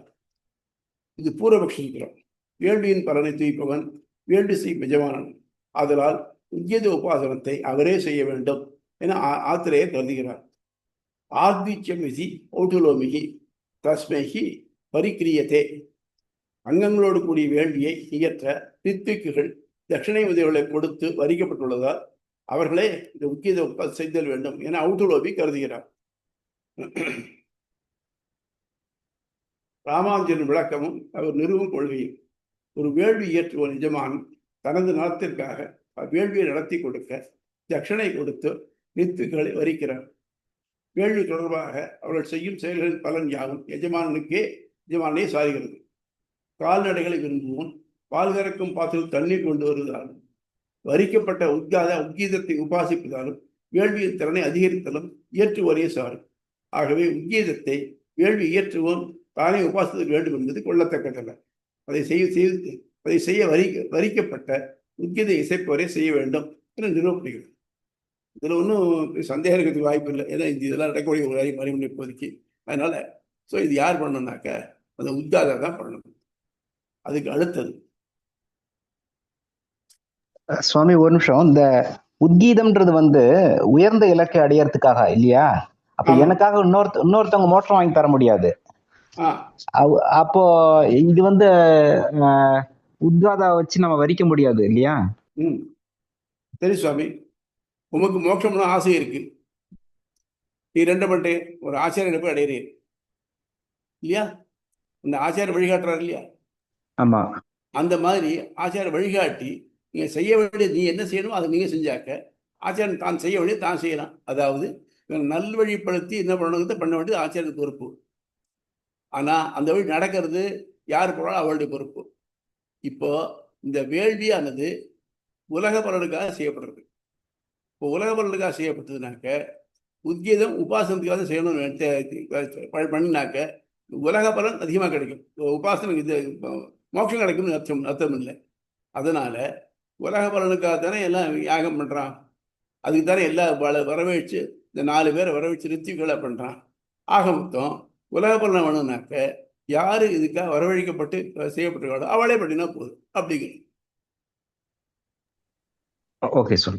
இது பூர்வபக்ஷ சூத்திரம். வேள்வியின் பலனை தூய்ப்பவன் வேள்வி செய்யும் எஜமானன். ஆதலால் உத்கீத உபாசனத்தை அவரே செய்ய வேண்டும் என ஆத்திரேயர் கருதுகிறார். ஆத்வீச்சியம் விதி ஔட்டுலோமிகி தஸ்மைகி பரிக்கிரியத்தே. அங்கங்களோடு கூடிய வேள்வியை இயற்ற ரித்விக்குகள் தட்சிணை உதவிகளை கொடுத்து வரிக்கப்பட்டுள்ளதால் அவர்களே இந்த உத்கீத செய்தல் வேண்டும் என ஔட்டுலோபி கருதுகிறார். ராமானுஜரின் விளக்கமும் அவர் நிறுவும் கொள்கையும் ஒரு வேள்வி இயற்றுவோர் எஜமான் தனது நலத்திற்காக வேள்வியை நடத்தி கொடுக்க தட்சிணை கொடுத்து நித்துக்களை வரிக்கிறார். வேள்வி தொடர்பாக அவர்கள் செய்யும் செயல்களின் பலன் யாகும் எஜமானே சாருகிறது. கால்நடைகளை விரும்புவோம் பால் கறக்கும் பாத்திரம் தண்ணீர் கொண்டு வருவதாலும் வரிக்கப்பட்ட உத்கீதத்தை உபாசிப்பதாலும் வேள்வியின் திறனை அதிகரித்தலும் இயற்றுவோரே சாரும். ஆகவே உத்கீதத்தை வேள்வி இயற்றுவோம் தானே உபாசிக்க வேண்டும் என்பது கொள்ளத்தக்கதல்ல. அதை செய்ய வரிக்கப்பட்ட உத்கீத இசைப்பவரே செய்ய வேண்டும் என நிறுவப்படுகிறது. இதுல ஒன்றும் சந்தேகம் இருக்கிறதுக்கு வாய்ப்பு இல்லை. ஏன்னா இதெல்லாம் நடக்கக்கூடிய ஒரு அறிமுறை இப்போதைக்கு. அதனால இது யார் பண்ணணும்னாக்க அந்த உத்காதா தான் பண்ணணும். அதுக்கு அடுத்தது சுவாமி ஒரு நிமிஷம். இந்த உத்கீதம்ன்றது உயர்ந்த இலக்கை அடையறதுக்காக இல்லையா? அப்ப எனக்காக இன்னொருத்தவங்க மோட்சம் வாங்கி தர முடியாது. அப்போ இது உத்காதா வச்சு நம்ம வரிக்க முடியாது இல்லையா? சரி சுவாமி, உமக்கு மோட்சம்னு ஆசை இருக்கு. நீ ரெண்டு பண்ணிட்டு ஒரு ஆச்சாரியனை போய் அடையிறீர் இல்லையா? இந்த ஆச்சாரியர் வழிகாட்டுறாரு இல்லையா? ஆமா. அந்த மாதிரி ஆச்சாரியர் வழிகாட்டி நீங்க செய்ய வேண்டியது நீ என்ன செய்யணுமோ அதை நீங்க செஞ்சாக்க ஆச்சாரியன் தான் செய்ய வேண்டியது தான் செய்யலாம். அதாவது நல்வழிப்படுத்தி என்ன பண்ணணுங்கிறத பண்ண வேண்டியது ஆச்சாரியர் பொறுப்பு. ஆனா அந்த வழி நடக்கிறது யார் போனாலும் அவளுடைய பொறுப்பு. இப்போ இந்த வேள்வியானது உலக பலனுக்காக செய்யப்படுறது. இப்போ உலக பலனுக்காக செய்யப்பட்டதுனாக்க உத்கீதம் உபாசனத்துக்காக தான் செய்யணும்னு பண்ணினாக்க உலக பலன் அதிகமாக கிடைக்கும். உபாசனம் இது மோட்சம் கிடைக்கும்னு அர்த்தம் இல்லை. அதனால உலக பலனுக்காக தானே எல்லாம் யாகம் பண்றான். அதுக்கு தானே எல்லா வரவழைச்சு இந்த 4 பேரை வரவழைச்சு ரித்திகளை பண்றான். ஆக மொத்தம் உலக பலனை வேணும்னாக்க யாரு இதுக்காக வரவழைக்கப்பட்டு செய்யப்பட்டிருக்காளோ அவளே பண்ணினா போதும் அப்படிங்கிறது. Okay sir.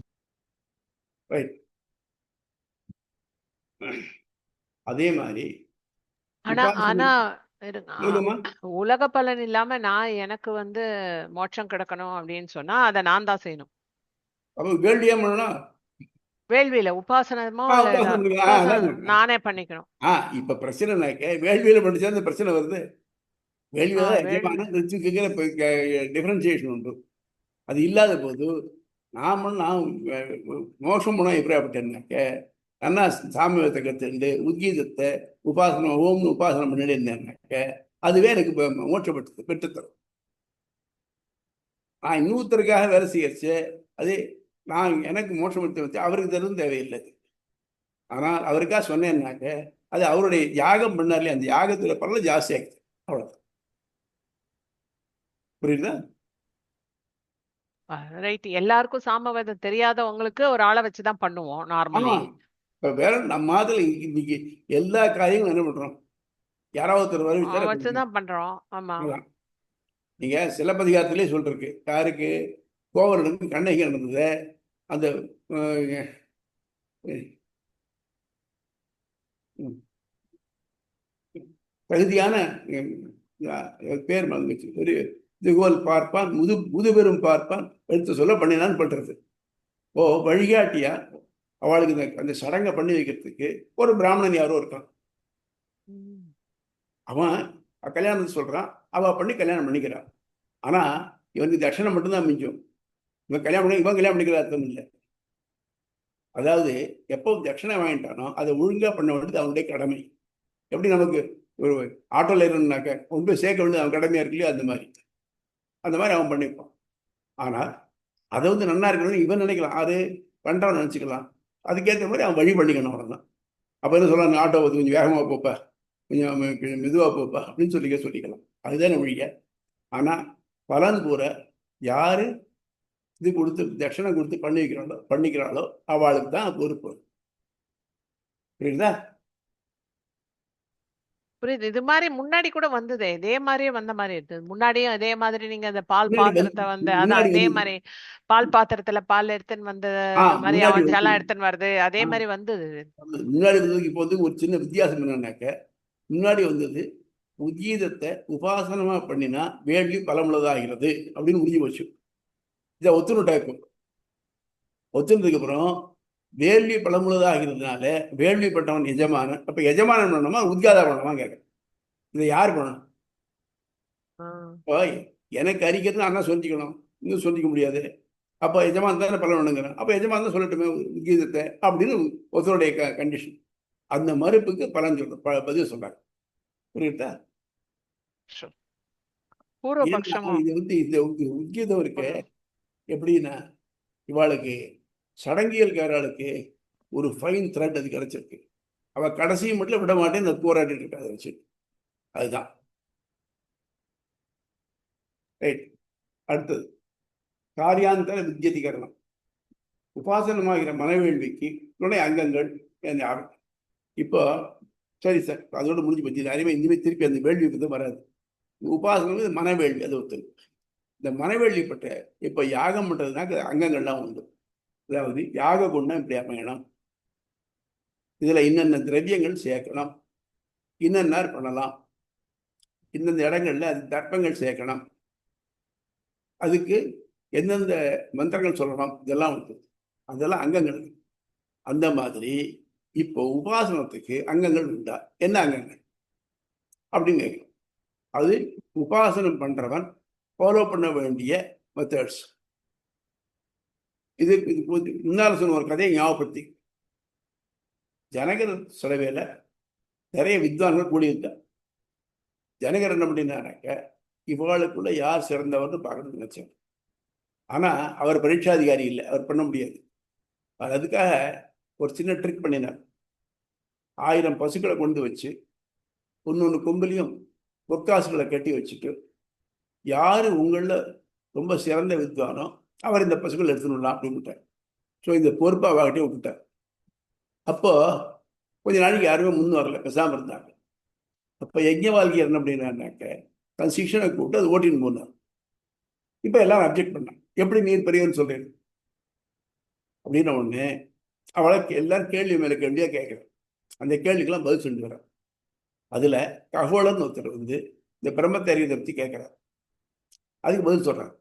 ரைட். அதே மாதிரி ஆனா சொல்லுங்கம்மா. உலக பலன் இல்லாம நான் எனக்கு மோட்சம் கிடக்கணும் அப்படின்னு சொன்னா அதை நான் தான் செய்யணும். அப்ப வேள்வியா பண்ணணும். வேள்வியில உபாசனமோ நானே பண்ணிக்கணும். இப்ப பிரச்சனைனாக்க வேள்வியில பண்ணிச்சா அந்த பிரச்சனை வருது. வேள்வியில எஜமான டிஃபரன்சியேஷன் உண்டு. அது இல்லாத போது நான் மோசம் போனா எப்படி அப்படின்னாக்க அண்ணா சாமியத்தை கற்றுண்டு உத்கீதத்தை உபாசனம் ஓம்னு உபாசனம் பண்ணிட்டு இருந்தேன்னாக்க அதுவே எனக்கு மோட்சப்பட்டு பெற்றுத்தரும். நான் இன்னொருத்தருக்காக வேலை செய்யச்சு அது நான் எனக்கு மோட்சப்படுத்தி வச்சு அவருக்கு தருவது தேவையில்லை. ஆனால் அவருக்காக சொன்னேன்னாக்க அது அவருடைய யாகம் பண்ணார்லையே அந்த யாகத்துல பரவாயில்ல ஜாஸ்தி ஆகிடுது. அவ்வளவுதான். புரியுதா? ரைட். எல்லாருக்கும் சாமவேதம் தெரியாதவங்களுக்கு ஒரு ஆளை வச்சுதான் பண்ணுவோம் நார்மலி. இப்ப வேற நம்ம மாதிரி இன்னைக்கு எல்லா காரியங்களும் என்ன பண்றோம்? யாராவது வச்சுதான் பண்றோம். ஆமா. நீங்க சிலப்பதிகாரத்திலே சொல்லிருக்கு. யாருக்கு? கோவலனுக்கு கண்ணகி நடந்தது. அந்த தகுதியான பேர் மறந்துச்சு. ஒரு இதுகோல் பார்ப்பான் முதுபெரும் பார்ப்பான் எடுத்து சொல்ல பண்ணினான்னு பண்றது. வழிகாட்டியா அவளுக்கு அந்த சடங்கை பண்ணி வைக்கிறதுக்கு ஒரு பிராமணன் யாரோ இருக்கான். அவன் கல்யாணம் சொல்றான். அவ பண்ணி கல்யாணம் பண்ணிக்கிறான். ஆனா இவனுக்கு தட்சணை மட்டும்தான் மிஞ்சும். இவன் கல்யாணம் பண்ணிக்கிற அர்த்தம் இல்லை. அதாவது எப்போ தட்சணை வாங்கிட்டானோ அதை ஒழுங்கா பண்ண வேண்டியது அவனுடைய கடமை. எப்படி நமக்கு ஒரு ஆட்டோல இருந்தாக்க கொண்டு போய் சேர்க்க வேண்டியது அவன் கடமையா இருக்கு இல்லையா? அந்த மாதிரி அவன் பண்ணியிருப்பான். ஆனால் அதை நன்னா இருக்கணும்னு இவன் நினைக்கலாம். அது பண்றான்னு நினைச்சுக்கலாம். அதுக்கேற்ற மாதிரி அவன் வழி பண்ணிக்கணும். அவ்வளவுதான். அப்ப என்ன சொல்லலாம்? ஆட்டோ கொஞ்சம் வேகமா போப்பா, கொஞ்சம் மெதுவா போப்பா அப்படின்னு சொல்லிக்கலாம். அதுதானே வழிய. ஆனா பலன் கூற யாரு இது கொடுத்து தட்சணை கொடுத்து பண்ணிக்கிறாளோ அவளுக்கு தான் பொறுப்பு. புரியுதா? புரியுது. இது மாதிரி முன்னாடி கூட வந்ததே. இதே மாதிரியே வந்த மாதிரி இருக்கு. முன்னாடியும் அதே மாதிரி நீங்க அந்த பால் பாத்திரத்தை அதான் அதே மாதிரி பால் பாத்திரத்துல பால் எடுத்துன்னு மாதிரி அவன் ஜலம் எடுத்துன்னு வருது. அதே மாதிரி வந்தது. முன்னாடி வந்ததுக்கு இப்போ ஒரு சின்ன வித்தியாசம் என்னன்னாக்க முன்னாடி வந்தது உத்கீதத்தை உபாசனமா பண்ணினா வேள்வி பலமுள்ளதாகிறது அப்படின்னு முடிஞ்சு போச்சு. இதை ஒத்துணுட்டாக்கு ஒத்துனதுக்கு அப்புறம் வேள்வி பலமுள்ளதாகிறதுனால வேள்வி பட்டவன் எஜமானன். அப்ப எஜமானன் பண்ணணுமா உத்காதா பண்ணணுமா கேட்க? இதை யார் பண்ணணும்? எனக்கு அறிக்கிறது நான் தான் சொல்லிக்கணும், இன்னும் சொல்லிக்க முடியாது. அப்ப எஜமான் தானே பலன் பண்ணுங்கிறேன். அப்ப எஜமான் தான் சொல்லட்டுமே உத்கீதத்தை அப்படின்னு ஒருத்தருடைய கண்டிஷன். அந்த மறுப்புக்கு பலன் சொல்ற பதில் சொல்றாங்க. புரியுதா? இது இந்த உத்கீதம் இருக்கு எப்படின்னா இவாளுக்கு சடங்கியல்காரர்களுக்கு ஒரு ஃபைன் த்ரெட் அது கிடைச்சிருக்கு. அவ கடைசி மட்டும் விட மாட்டேன் போராட்டிட்டு இருக்கா அதை வச்சு. அதுதான் ரைட். அடுத்தது காரியாந்தர வித்யதிகரணம். உபாசனமாகிற மனவேள்விக்கு துணை அங்கங்கள் யாரும். இப்போ சரி சார் அதோட முடிஞ்சு போச்சு. அறிவை இனிமேல் திருப்பி அந்த வேள்வி பற்றி வராது. உபாசனம் மனவேள்வி அது ஒருத்தர். இந்த மனவேள்வி பட்ட இப்போ யாகம் பண்றதுனாக்க அங்கங்கள்லாம் உண்டு. அதாவது யாக குண்டம் இப்படி அமையணும், இதுல இன்னென்ன திரவியங்கள் சேர்க்கணும், இன்னென்ன பண்ணலாம், இந்தந்த இடங்கள்ல அது தர்ப்பங்கள் சேர்க்கணும், அதுக்கு எந்தெந்த மந்திரங்கள் சொல்லணும், இதெல்லாம் உண்டு. அதெல்லாம் அங்கங்கள். அந்த மாதிரி இப்போ உபாசனத்துக்கு அங்கங்கள் உண்டா? என்ன அங்கங்கள் அப்படின்னு கேட்கணும். அது உபாசனம் பண்றவன் ஃபாலோ பண்ண வேண்டிய மெத்தட்ஸ். இது முன்னால சொன்ன ஒரு கதையை ஞாபகப்படுத்தி, ஜனகர் சலவையில நிறைய வித்வான்கள் கூடியிருந்தார். ஜனகர் என்ன பண்ணினாக்க, இவளுக்குள்ள யார் சிறந்தவர்னு பார்க்கணும்னு நினைச்சார். ஆனா அவர் பரீட்சாதிகாரி இல்லை, அவர் பண்ண முடியாது. அதுக்காக ஒரு சின்ன ட்ரிக் பண்ணினார். 1000 பசுக்களை கொண்டு வச்சு ஒன்னொன்று கொம்புலையும் பொற்காசுகளை கட்டி வச்சுட்டு, யாரு உங்களில் ரொம்ப சிறந்த வித்வானோ அவர் இந்த பசுக்கள் எடுத்துடலாம் அப்படின்னு விட்டார். ஸோ இந்த பொறுப்பை அவகிட்டே விட்டுட்டார். அப்போ கொஞ்ச நாளைக்கு யாருமே முன் வரல, பேசாமல் இருந்தாங்க. அப்போ யஜ்ஞவால்கியர் என்ன அப்படின்னாக்க, தன் சிக்ஷனை கூப்பிட்டு அது ஓட்டின்னு போனார். இப்போ எல்லாரும் அப்ஜெக்ட் பண்ணாங்க, எப்படி நீர் பெரியவன்னு சொல்றேன் அப்படின்ன உடனே அவளை எல்லாரும் கேள்வி மேலே கேள்வியாக கேட்குறேன். அந்த கேள்விக்கெல்லாம் பதில் சொல்லிட்டு வர்றார். அதில் ககோளன் ஒருத்தர் வந்து இந்த பிரம்மத்தை அறிவதை பற்றி கேட்குறார். அதுக்கு பதில் சொல்கிறார்.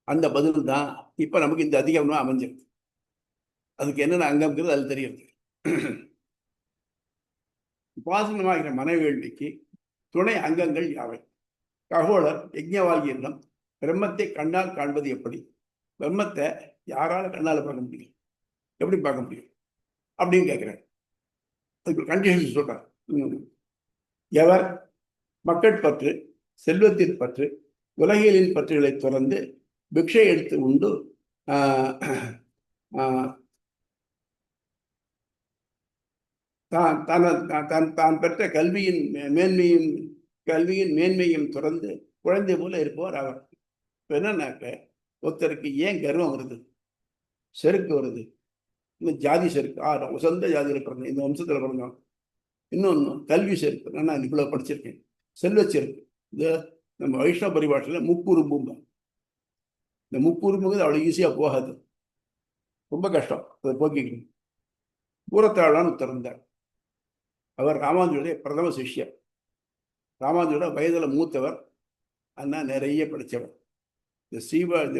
அந்த பதில் தான் இப்போ நமக்கு இந்த அதிகமாக அமைஞ்சிருக்கு. அதுக்கு என்னென்ன அங்கம்ங்கிறது அது தெரியுது. உபாசனமாகிற மனவேள்விக்கு துணை அங்கங்கள் யாவை? ககோளர் யஜ்ஞவால்கியரிடம் பிரம்மத்தை கண்ணால் காண்பது எப்படி, பிரம்மத்தை யாரால கண்ணால் பார்க்க முடியும், எப்படி பார்க்க முடியும் அப்படின்னு கேட்குறாரு. அதுக்கு கண்டிஷன் சொல்றார். எவர் மக்கள் பற்று, செல்வத்தின் பற்று, உலகியலின் பற்றுகளை தொடர்ந்து பிக்ஷை எடுத்து உண்டு தான் பெற்ற கல்வியின் மேன்மையும் தொடர்ந்து குழந்தை போல இருப்பவர் அவர். இப்போ என்னன்னாக்க, ஒருத்தருக்கு ஏன் கர்வம் வருது, செருக்கு வருது, இன்னும் ஜாதி செருக்கு, சொந்த ஜாதியில் பிறந்தேன், இந்த வம்சத்தில் பிறந்தோம். இன்னொன்று கல்வி செருக்கு, நான் இவ்வளோ படிச்சிருக்கேன். செல்வ செருக்கு, இந்த நம்ம வைஷ்ணவ பரிபாஷையில் முக்குறும்பும். இந்த முக்குறும்புங்கிறது அவ்வளோ ஈஸியாக போகாது, ரொம்ப கஷ்டம் அதை போக்கிக்கணும். பூரத்தாழ்வான்னு திறந்தார். அவர் ராமானுஜருடைய பிரதம சிஷ்யர். ராமானுஜரோட வயதில் மூத்தவர், அண்ணா நிறைய படித்தவர். இந்த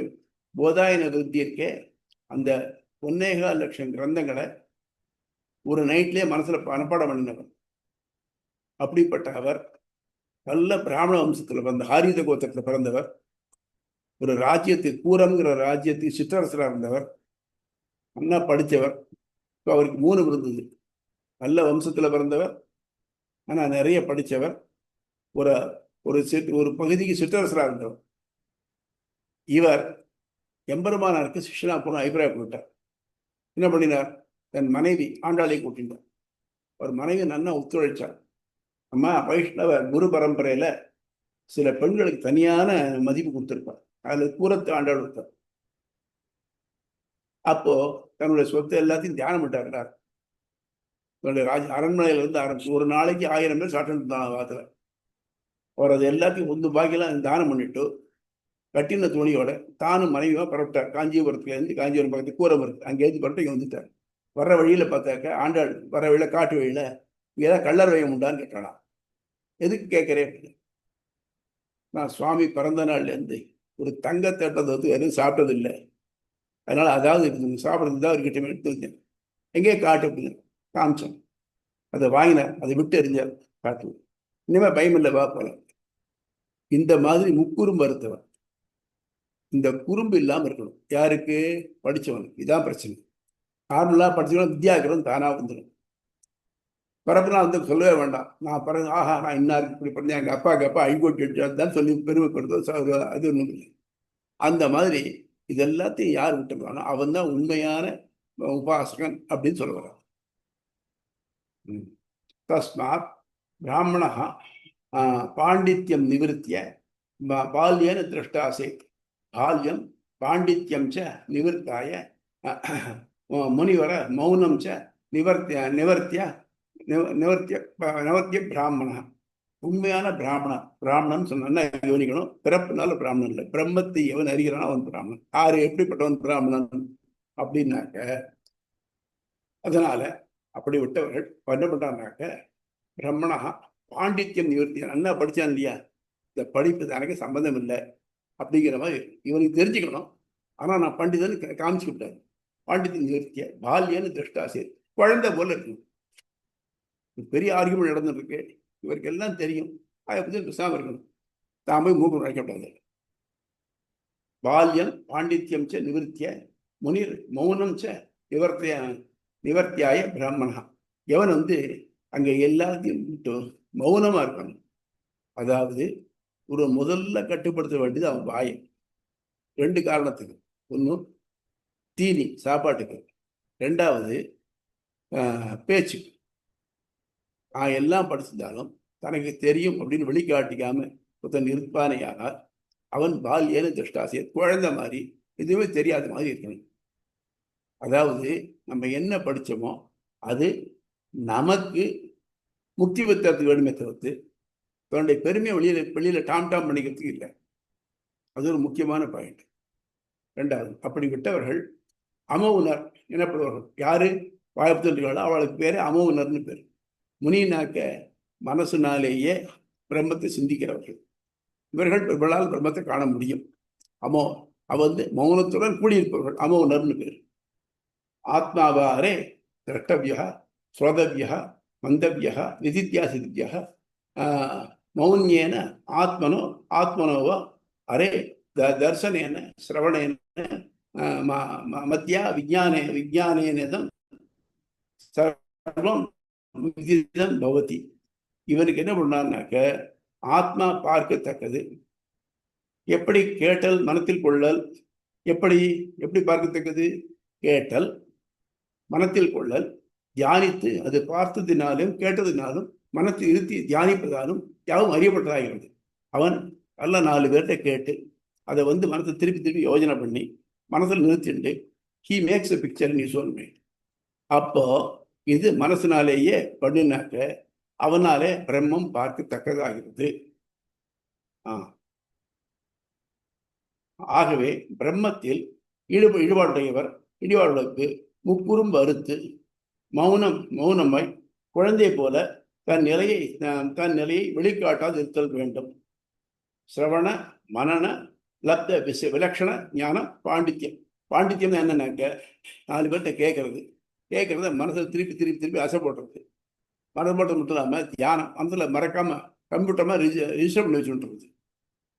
போதாயன விருத்தியிருக்கே அந்த 1.25 லட்சம் கிரந்தங்களை ஒரு நைட்லேயே மனசில் மனப்பாடம் பண்ணினவர். அப்படிப்பட்ட அவர் நல்ல பிராமண வம்சத்தில் பிறந்த ஹாரித கோத்திரத்தில் பிறந்தவர். ஒரு ராஜ்யத்துக்கு பூரம்ங்கிற ராஜ்யத்துக்கு சிற்றரசராக இருந்தவர். நல்லா படித்தவர். இப்போ அவருக்கு 3 இருந்தது. நல்ல வம்சத்தில் பிறந்தவர், ஆனால் நிறைய படித்தவர், ஒரு பகுதிக்கு சிற்றரசராக இருந்தவர். இவர் எம்பெருமானாருக்கு சிஷ்யனா போன அபிப்பிராயப்பட்டார். என்ன பண்ணினார்? தன் மனைவி ஆண்டாளை கூட்டினார். அவர் மனைவி நன்னா ஒத்துழைச்சார். அம்மா வைஷ்ணவ குரு பரம்பரையில சில பெண்களுக்கு தனியான மதிப்பு கொடுத்திருப்பார். அதில் கூரத்து ஆண்டாள் ஒருத்தர். அப்போ தன்னுடைய சொத்தை எல்லாத்தையும் தியானம் விட்டார். தன்னுடைய அரண்மனையில இருந்து ஆரம்பிச்சு ஒரு நாளைக்கு 1000 பேர் சாப்பிட்டு வாரத்தில். அவர் அது எல்லாத்தையும் ஒன்று பாக்கியெல்லாம் தானம் பண்ணிட்டு கட்டின துணியோட தானும் மனைவியாக பரப்பிட்டார். காஞ்சிபுரத்துலேருந்து, காஞ்சிபுரம் பக்கத்து கூரம் இருக்கு, அங்கேருந்து பரப்பிட்டு இங்கே வந்துட்டார். வர்ற வழியில் பார்த்தாக்க ஆண்டாள் வர வழியில், காட்டு வழியில், ஏதாவது கள்ளர் வயம் உண்டான்னு கேட்டாலாம். எதுக்கு கேட்குறேன்? நான் சுவாமி பிறந்த நாள்லேருந்து ஒரு தங்கத்தட்டத்தை வந்து எதுவும் சாப்பிட்டது இல்லை, அதனால் அதாவது சாப்பிட்றது தான் அவர்கிட்ட எடுத்து வந்தேன். எங்கே காட்டு அப்படின்னு காமிச்சோம். அதை வாங்கினார், அதை விட்டு எறிஞ்சார் காட்டு. இனிமேல் பயமில்லை, வா போல. இந்த மாதிரி முக்குறும்பு மருத்துவர். இந்த குறும்பு இல்லாமல் இருக்கணும். யாருக்கு? படித்தவனுக்கு. இதான் பிரச்சனை. நார்மலாக படித்தவங்க வித்யாகிரம் தானாக வந்துடும். பிறப்புனா வந்து சொல்லவே வேண்டாம். நான் பிறகு நான் இன்னாருக்கு இப்படி பண்ணேன், எங்கள் அப்பா ஐகோட்டு தான் சொல்லி பெருமை கொடுத்தோம், அது ஒன்றும் இல்லை. அந்த மாதிரி இது எல்லாத்தையும் யார் விட்டுருக்கானோ அவன் தான் உண்மையான உபாசகன் அப்படின்னு சொல்லுவாங்க. தஸ்மாத் பிராமணா பாண்டித்யம் நிவர்த்திய பால்யன திருஷ்டாசே பால்யம் பாண்டித்யம் ச நிவர்த்தாய முனிவர மௌனம் ச நிவர்த்திய பிராமண. உண்மையான பிராமணன் சொன்னா கவனிக்கணும். பிறப்புனால பிராமணன் இல்லை, பிரம்மத்தை எவன் அறிகிறானோ அவன் பிராமணன். யாரு எப்படிப்பட்டவன் பிராமணன் அப்படின்னாக்க, அதனால அப்படி விட்டவர்கள் என்ன பண்றாங்க? பிரம்மணா பாண்டித்யம் நிவர்த்தி. நல்லா படிச்சான் இல்லையா, இந்த படிப்பு எனக்கு சம்பந்தம் இல்லை அப்படிங்கிற மாதிரி இவனுக்கு தெரிஞ்சுக்கணும். ஆனா நான் பண்டிதன் காமிச்சு விட்டாரு. பாண்டித்யம் நிவர்த்திய பால்யன்னு திருஷ்டாசே, குழந்தை போல இருக்கணும். பெரிய ஆர்குமெண்ட் நடந்துருக்கு. இவருக்கு எல்லாம் தெரியும். அதை பற்றி பேசாமல் இருக்கணும். தான் போய் மூக்கு நுழைக்கப்படாது. பால்யம் பாண்டித்யம் ச நிவர்த்திய முனிர் மௌனம் ச நிவர்த்தியாய பிராமணா. எவன் அங்கே எல்லாத்தையும் விட்டு மௌனமாக இருக்கணும். அதாவது ஒரு முதல்ல கட்டுப்படுத்த வேண்டியது அவன் வாயை. 2 காரணத்துக்கு. ஒன்று தீனி சாப்பாட்டுக்கு, 2வது பேச்சுக்கு. நான் எல்லாம் படிச்சிருந்தாலும் தனக்கு தெரியும் அப்படின்னு வெளிக்காட்டிக்காம ஒருத்தன் இருப்பானையானால் அவன் பால்யேன திருஷ்டாசிய, குழந்தை மாதிரி எதுவுமே தெரியாத மாதிரி இருக்கணும். அதாவது நம்ம என்ன படித்தோமோ அது நமக்கு முக்தி பெற்றதுக்கு வேணுமே தவிர்த்து தன்னுடைய பெருமையை வெளியில டாம் பண்ணிக்கிறதுக்கு இல்லை. அது ஒரு முக்கியமான பாயிண்ட். 2வது, அப்படி விட்டவர்கள் அமௌனர் எனப்படுவார்கள். யாரு வாழ்த்துகிறாளோ அவளுக்கு பேரு அமௌனர்னு பேர். முனினாக்க மனசுனாலேயே பிரம்மத்தை சிந்திக்கிறவர்கள். இவர்கள் இவர்களால் பிரம்மத்தை காண முடியும். அவ மௌனத்துடன் கூடியிருப்பவர்கள் அமௌனர்னு பேர். ஆத்மாவாரே திரஷ்டவியா ஸ்ரோதவியா மந்தவியா விதித்யாசித்யா மௌன்யேன ஆத்மனோவ அரே தர்சனேன சிரவணேன மத்தியா விஜானேனதம் சர்வம் விதிதம் பவதி. இவனுக்கு என்ன பண்ணார்னாக்க ஆத்மா பார்க்கத்தக்கது. எப்படி கேட்டல் மனத்தில் கொள்ளல், எப்படி பார்க்கத்தக்கது? கேட்டல் மனத்தில் கொள்ளல், தியானித்து அது பார்த்ததினாலும் கேட்டதினாலும் மனத்தில் இருத்தி தியானிப்பதாலும் யாவும் அறியப்பட்டதாகிறது. அவன் நல்ல 4 பேர்கிட்ட கேட்டு அதை மனத்தை திருப்பி யோஜனை பண்ணி மனசில் நிறுத்திண்டு ஹீ மேக்ஸ் எ பிக்சர் நீ சொன்ன. அப்போ இது மனசினாலேயே பண்ணினாக்க அவனாலே பிரம்மம் பார்க்கத்தக்கதாகிறது. ஆகவே பிரம்மத்தில் ஈடுபாடுடையவர்களுக்கு முப்புறம் அறுத்து மௌனமாய் குழந்தை போல தன் நிலையை வெளிக்காட்டாது இருத்தல் வேண்டும். சிரவண மனன லப்த விலட்சண ஞானம் பாண்டித்யம். பாண்டித்யம் என்னன்னாக்க 4 பேர்கிட்ட கேட்கறத மனசில் திருப்பி அசை போடுறது. மனசு போட்டது மட்டும் இல்லாமல் தியானம் மனசில் மறக்காம கம்ப்யூட்டர் மாதிரி ரிஜிஸ்டர் பண்ணி வச்சுன்றது.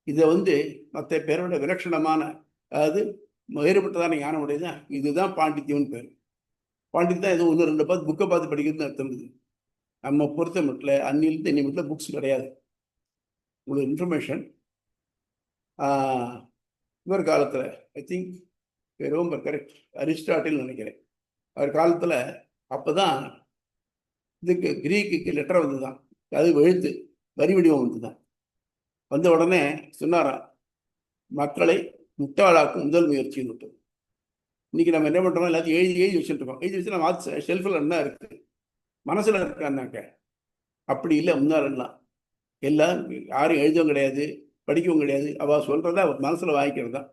இதை மற்ற பேரோட விலட்சணமான, அதாவது வேறுபட்டதான ஞானம் உடையதான். இதுதான் பாண்டித்யம்னு பேர். பாண்டித்யம் தான் எதுவும் 1-2 பார்த்து புக்கை பார்த்து படிக்கிறதுன்னு அர்த்தம். நம்ம பொறுத்த மட்டும் அன்னிலிருந்து இன்னி மட்டும் புக்ஸ் கிடையாது. உங்களுக்கு இன்ஃபர்மேஷன் இவர் காலத்தில் ஐ திங்க் ரொம்ப கரெக்ட் அரிஸ்டாட்டில் நினைக்கிறேன். அவர் காலத்தில் அப்போ தான் இதுக்கு கிரீக்கு லெட்டர் தான், அது எழுத்து வரி வடிவம் வந்த உடனே சொன்னாராம், மக்களை முட்டாளாக்கும் முதல் முயற்சின்னு விட்டு. இன்னைக்கு நம்ம என்ன பண்ணுறோம், எல்லாத்தையும் எழுதி வச்சுட்டு இருக்கோம். எழுதி வச்சு நம்ம ஷெல்ஃபில் என்ன இருக்குது, மனசில் இருக்கான்னாக்க அப்படி இல்லை. முன்னாலெல்லாம் எல்லாம் யாரும் எழுதவும் கிடையாது, படிக்கவும் கிடையாது. அவள் சொல்கிறத அவர் மனசில் வாங்கிக்கிறது தான்.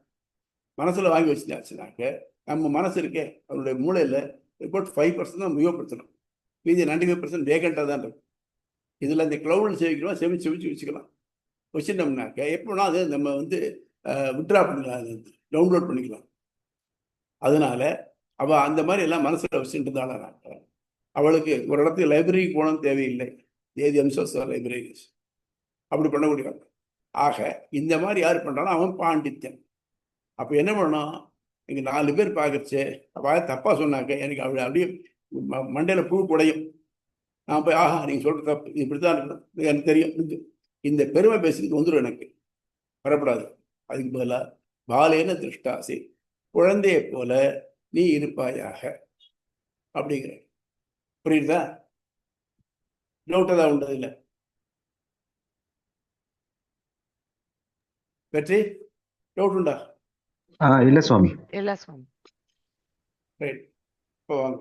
மனசில் வாங்கி வச்சுட்டாச்சுனாக்க நம்ம மனசு இருக்கே, அவருடைய மூளையில் ரிப்போர்ட் 5% தான் உபயோகப்படுத்தணும். மீதி 95% வேகண்டாக தான் இருக்கும். இதில் இந்த க்ளவுடில் சேவிக்கிறோம், செவிச்சு வச்சுக்கலாம். வச்சுட்டோம்னாக்க எப்போனா அது நம்ம விட்ரா பண்ணிக்கலாம், அது டவுன்லோட் பண்ணிக்கலாம். அதனால அவள் அந்த மாதிரி எல்லாம் மனசில் வச்சுட்டுருந்தாளானாக்க அவளுக்கு ஒரு இடத்துக்கு லைப்ரரிக்கு போகணும்னு தேவையில்லை. தேதி அம்சம் லைப்ரரிஸ் அப்படி பண்ணக்கூடியவாங்க. ஆக இந்த மாதிரி யார் பண்ணுறானோ அவன் பாண்டித்யன். அப்போ என்ன பண்ணணும், இங்கே 4 பேர் பார்க்கறச்சு அவள் தப்பாக சொன்னாக்க எனக்கு அவள் அப்படியே மண்டையில் புழு குடையும். நான் போய் ஆஹா நீங்கள் சொல்கிற தப்பு, இப்படி தான் இருக்கணும், எனக்கு தெரியும். இந்த பெருமை பேசுறதுக்கு வந்துடும், எனக்கு வரப்படாது. அதுக்கு பதிலாக பாலேன திருஷ்டாசி, குழந்தையை போல நீ இருப்பாயாக அப்படிங்கிற. புரியுதா? டவுட்டாக உண்டது இல்லை. வெற்றி டவுட் உண்டா? இல்ல சுவாமி. இல்ல சுவாமி. ரைட், இப்போ வாங்க.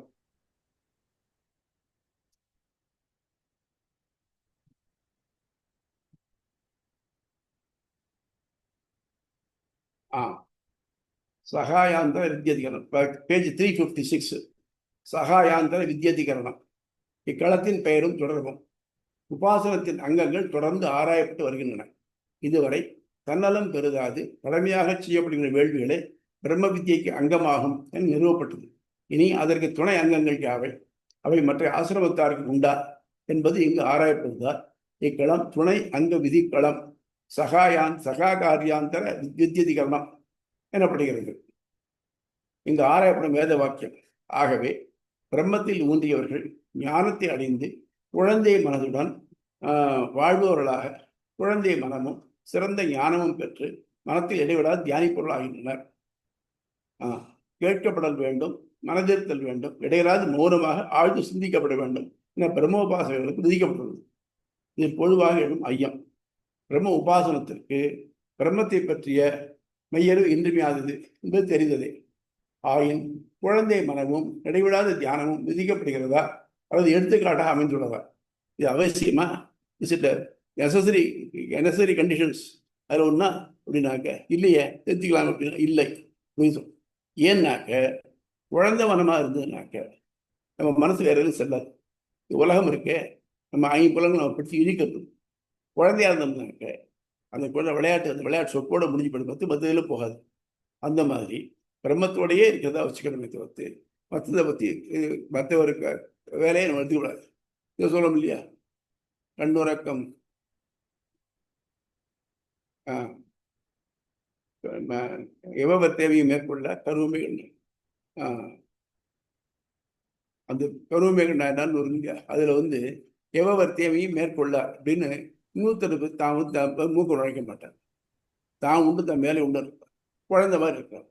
சகாயாந்தர வித்யதிகரணம், பேஜ் 356. சகாயாந்தர வித்யதிகரணம். இக்களத்தின் பெயரும் தொடர்பும் உபாசனத்தின் அங்கங்கள் தொடர்ந்து ஆராயப்பட்டு வருகின்றன. இதுவரை தன்னலம் பெருதாது கடமையாக செய்யப்படுகிற வேள்விகளே பிரம்ம வித்யைக்கு அங்கமாகும் என நிறுவப்பட்டது. இனி அதற்கு துணை அங்கங்கள் யாவை? அவை மற்ற ஆசிரமத்தாருக்கு உண்டா என்பது இங்கு ஆராயப்படுவதால் இக்களம் துணை அங்க விதிக்களம் சகாகாரியாந்தர வித்யதிகரணம் எனப்படுகிறது. இங்கு ஆராயப்படும் வேத வாக்கியம். ஆகவே பிரம்மத்தில் ஊன்றியவர்கள் ஞானத்தை அடைந்து குழந்தை மனதுடன் வாழ்பவர்களாக குழந்தை மனமும் சிறந்த ஞானமும் பெற்று மனத்தில் இடைவிடாது தியானிப்பொருளாகின்றனர். கேட்கப்படல் வேண்டும், மனதிருத்தல் வேண்டும், இடையிலாது மௌனமாக ஆழ்ந்து சிந்திக்கப்பட வேண்டும் என பிரம்மோபாசகர்களுக்கு விதிக்கப்பட்டுள்ளது. இது பொதுவாக எழும் ஐயம். பிரம்ம உபாசனத்திற்கு பிரம்மத்தை பற்றிய மையறிவு இன்றியமையாதது என்பது தெரிந்ததே. ஆயின் குழந்தை மனமும் இடைவிடாத தியானமும் விதிக்கப்படுகிறதா அல்லது எடுத்துக்காட்டாக அமைந்துள்ளதா? இது அவசியமா? Is it necessary conditions? அதில் ஒன்றா அப்படின்னாக்க இல்லையே, தெரிஞ்சுக்கலாம் அப்படின்னா இல்லை. புரியுதும். ஏன்னாக்க குழந்தை மனமாக இருந்ததுனாக்க நம்ம மனசு வேற எதுவும் செல்லாது. உலகம் இருக்கே, நம்ம ஐம்புலங்கள் நம்ம பிடிச்சி இழுக்கிறது. குழந்தையா இருந்தோம்னாக்க அந்த குழந்தை விளையாட்டு சொப்போட முடிஞ்சு போயிடும், மற்றதில் போகாது. அந்த மாதிரி பிரம்மத்தோடையே இருக்கிறதா வச்சுக்கணுமே தவிர்த்து மற்றதை பற்றி மற்றவருக்கு வேலையை நம்ம எடுத்துக்கூடாது. இதை சொல்லணும் இல்லையா? கண்ணுறக்கம் எவர் தேவையை மேற்கொள்ள கருவமை அந்த கருவமை என்னன்னு வருங்க. அதில் எவர் தேவையும் மேற்கொள்ள அப்படின்னு இன்னொருத்தருக்கு தான் மூக்க உழைக்க மாட்டார். தான் உண்டு, தன் மேலே உண்டு இருப்பார். குழந்தை மாதிரி இருக்கார்.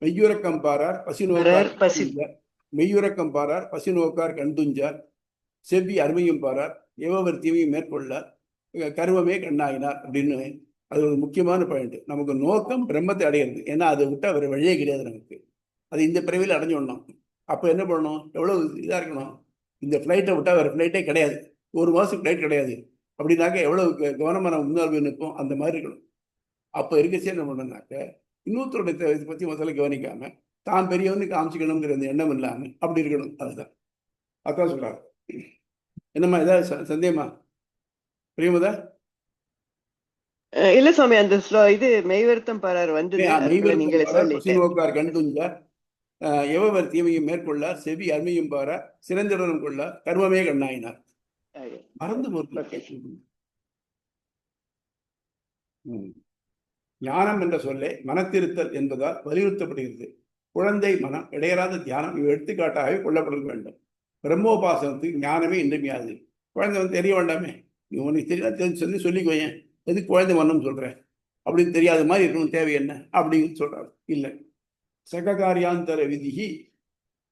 மெய்யுறக்கம் பாரார் பசி நோக்கார் மெய்யுறக்கம் பாரார் பசி நோக்கார் கண்டுஞ்சார் செவ்வி அருமையும் பாரார் எவர் தீமையும் மேற்கொள்ள கருவமே கண்ணாயினார் அப்படின்னு. அது ஒரு முக்கியமான பாயிண்ட். நமக்கு நோக்கம் பிரம்மத்தை அடையிறது. ஏன்னா அதை விட்டால் வேறு வழியே கிடையாது நமக்கு. அது இந்த பிறவியில் அடைஞ்சிடணும். அப்போ என்ன பண்ணணும்? எவ்வளோ இதாக இருக்கணும்? இந்த ஃப்ளைட்டை விட்டால் வேறு ஃப்ளைட்டே கிடையாது. ஒரு மாதத்துக்கு ஃப்ளைட் கிடையாது அப்படின்னாக்க எவ்வளோ கவனமாக நம்ம முன்னாள் நிற்போம். அந்த மாதிரி இருக்கணும். அப்போ இருக்கச்சே என்ன பண்ணணும்னாக்க இன்னொருத்தருடைய இதை பற்றி முதல்ல கவனிக்காமல் தான் பெரியவனுக்கு காமிச்சிக்கணுங்கிற அந்த எண்ணம் இல்லாமல் அப்படி இருக்கணும். அதுதான் அதான் சொல்கிறாங்க. என்னம்மா ஏதாவது சந்தேகமா பிரியமதா? இல்ல சுவாமி, அந்த இது மெய்வருத்தம் பாரார் பசிநோக்கார் கண்டுஞ்சார் எவர் தீமையும் மேற்கொள்ள செவி அருமையும் பார சிறந்திடனும் கொள்ள கர்வமே கண்ணாயினார். மறந்து போர்ல ஞானம் என்ற சொல்லே மனத்திருத்தல் என்பதால் வலியுறுத்தப்படுகிறது. குழந்தை மனம் இடையராத தியானம் இவ் எடுத்துக்காட்டாகவே கொள்ளப்பட வேண்டும். பிரம்மோபாசனத்துக்கு ஞானமே இன்றியமையாது. குழந்தை தெரிய வேண்டாமே, நீ உனக்கு தெரியல சொல்லிக்கோயேன், எதுக்கு குழந்தை மனம் சொல்கிறேன் அப்படின்னு தெரியாத மாதிரி இருக்கணும், தேவை என்ன அப்படின்னு சொல்கிறாரு. இல்லை, சககாரியாந்தர விதிகி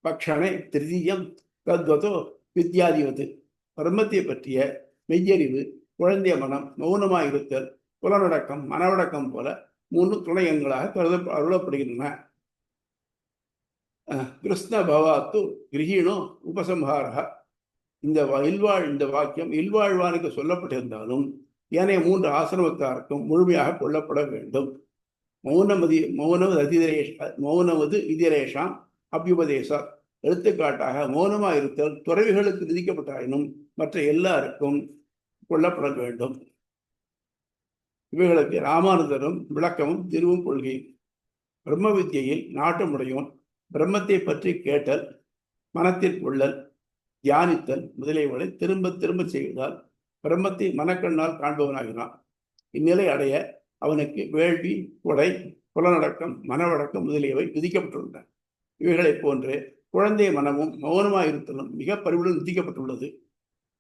பக்ஷணை திருதீயம் தத்வதோ வித்யாதிவத்து. பிரம்மத்தை பற்றிய மெய்யறிவு, குழந்தைய மனம், மௌனமாயிருத்தல், புலனடக்கம், மனவடக்கம் போல 3 துணையங்களாக அருளப்படுகின்றன. கிருஷ்ண பவாத்து கிரகிணோ உபசம்ஹாரா. இந்த வாக்கியம் இல்வாழ்வானுக்கு சொல்லப்பட்டிருந்தாலும் ஏனைய 3 ஆசிரமத்தாருக்கும் முழுமையாக கொள்ளப்பட வேண்டும். மௌனவது இதரேஷாம் அபியுபதேசா. எடுத்துக்காட்டாக மௌனமாயிருத்தல் துறவிகளுக்கு விதிக்கப்பட்டாயினும் மற்ற எல்லாருக்கும் கொள்ளப்பட வேண்டும். இவைகளுக்கு ராமானுஜரும் விளக்கமும் திருவும் கொள்கை. பிரம்ம வித்தியில் நாட்டமுடையோன் பிரம்மத்தை பற்றி கேட்டல், மனத்தில் கொள்ளல், தியானித்தல் முதலியவர்களை திரும்ப திரும்ப செய்வதால் பிரம்மத்தை மனக்கண்ணால் காண்பவனாகிறான். இந்நிலை அடைய அவனுக்கு வேள்வி, கொடை, புலனடக்கம், மனவடக்கம் முதலியவை விதிக்கப்பட்டுள்ளன. இவைகளைப் போன்று குழந்தை மனமும் மௌனமாயிருத்தலும் மிக பரிவுடன் விதிக்கப்பட்டுள்ளது.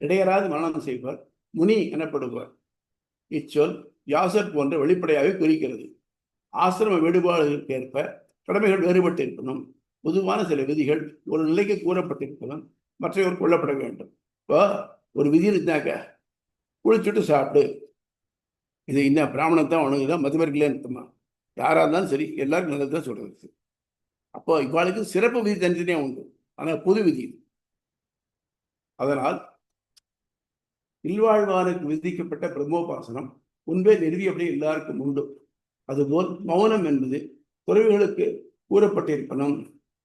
இடையராது மனனம் செய்வர் முனி எனப்படுவார். இச்சொல் வியாசர் போன்ற வெளிப்படையாக குறிக்கிறது. ஆசிரம வேறுபாடுகளுக்கு ஏற்ப கடமைகள் வேறுபட்டு இருக்கணும். பொதுவான சில விதிகள் ஒரு நிலைக்கு கூறப்பட்டிருக்கணும், மற்றவர் கொள்ளப்பட வேண்டும். இப்போ ஒரு விதி இருந்தாக்க குளிச்சுட்டு சாப்பிடு, இது இன்னும் பிராமணத்தான் உணவுதான், மதுவர்களே நிறுத்தமா, யாராக இருந்தாலும் சரி எல்லாருக்கும் நல்லதுதான் சொல்றது. அப்போ இவ்வாளுக்கு சிறப்பு விதி தனித்தனியாக உண்டு, ஆனால் பொது விதி. அதனால் இல்வாழ்வானுக்கு விதிக்கப்பட்ட பிரம்மோபாசனம் முன்பே நிறுவியபடி எல்லாருக்கும் உண்டு. அதுபோல் மௌனம் என்பது துறவிகளுக்கு கூறப்பட்டிருக்கணும்.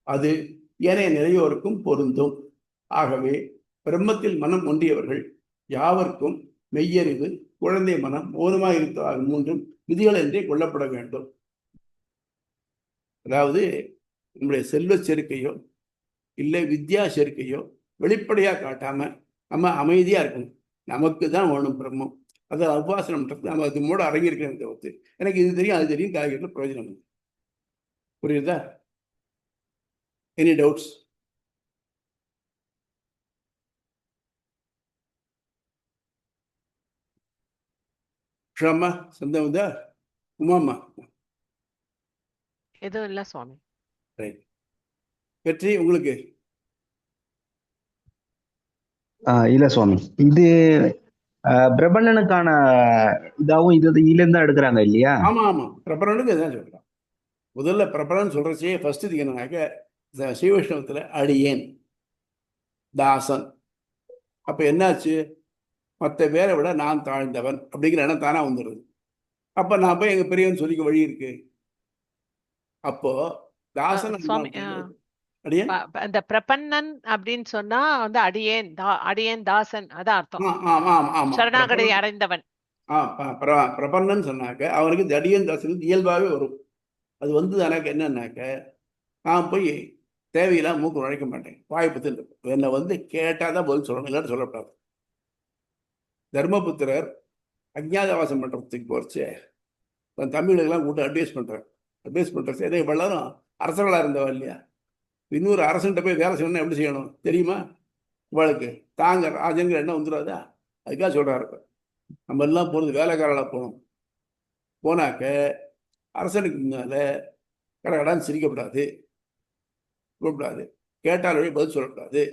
அது ஏனைய நிறையோருக்கும் பொருந்தும். ஆகவே பிரம்மத்தில் மனம் ஒன்றியவர்கள் யாவர்க்கும் மெய்யறிவு, குழந்தை மனம், மௌனமாயிருத்த 3 விதிகள் என்றே கொள்ளப்பட வேண்டும். அதாவது நம்முடைய செல்வ செருக்கையோ இல்லை வித்யா சேர்க்கையோ வெளிப்படையாக காட்டாமல் நம்ம அமைதியாக இருக்கணும். நமக்கு தான் வேணும் பிரம்மம். அதை உபாசனம் நம்ம அது மூட அடங்கியிருக்கிறேன் தவிர்த்து எனக்கு இது தெரியும் அது தெரியும் காய்கறியில் பிரயோஜனம் இல்லை. புரியுதா? Any doubts? ஷாமா, சந்தேகம்தா? உமாம்மா? எதுவும் இல்லை சுவாமி. ரைட். வெற்றி உங்களுக்கு? இல்ல சுவாமி, இது பிரபண்ணனுக்கான இதாவும் இது இதுல தான் எடுக்கிறாங்க இல்லையா? ஆமா ஆமா, பிரபலனுக்கு இதான் சொல்றான். முதல்ல பிரபலன் சொல்றச்சே ஃபர்ஸ்ட் இது என்னன்னாக்க ஸ்ரீவைஷ்ணவத்துல அடியேன் தாசன். அப்ப என்னாச்சு, மற்ற பேரை விட நான் தாழ்ந்தவன் அப்படிங்கிற எண்ணம் தானா வந்துடுது. அப்ப நான் போய் எங்க பெரியவன் சொல்லிக்க வழி இருக்கு. அப்போ தாசன் சுவாமி அடியேன் இந்த பிரபன்னன் அப்படின்னு சொன்னா வந்து அடியேன் தாசன் அதான் அர்த்தம். சரணாகதி அடைந்தவன். பிரபன்னன் சொன்னாக்க அவனுக்கு இந்த அடியேன் தாசன் இயல்பாகவே வரும். அது வந்து எனக்கு என்னன்னாக்க நான் போய் தேவையில்லாம் மூக்கு நுழைக்க மாட்டேன். வாய்ப்பு என்னை வந்து கேட்டாதான் பதில் சொல்லணும், இல்லான்னு சொல்லக்கூடாது. தர்மபுத்திரர் அஜ்ஞாதவாசம் பண்றதுக்கு போச்சு தமிழுக்கெல்லாம் கூட்டு அட்வைஸ் பண்றேன். எதை வளரும் அரசர்களா இருந்தவா இல்லையா? இன்னொரு அரசன்ட்ட போய் வேலை செய்யணும்னா எப்படி செய்யணும் தெரியுமா? இவளுக்கு தாங்க ராஜங்கிற எண்ணம் வந்துடாதா? அதுக்காக சொல்றாரு. நம்ம எல்லாம் போகிறது வேலைக்காரர்களாக போகணும். போனாக்க அரசனுக்கு முன்னால கடகடான்னு சிரிக்கப்படாது, சொல்லக்கூடாது, கேட்டால் வழி பதில் சொல்லக்கூடாது,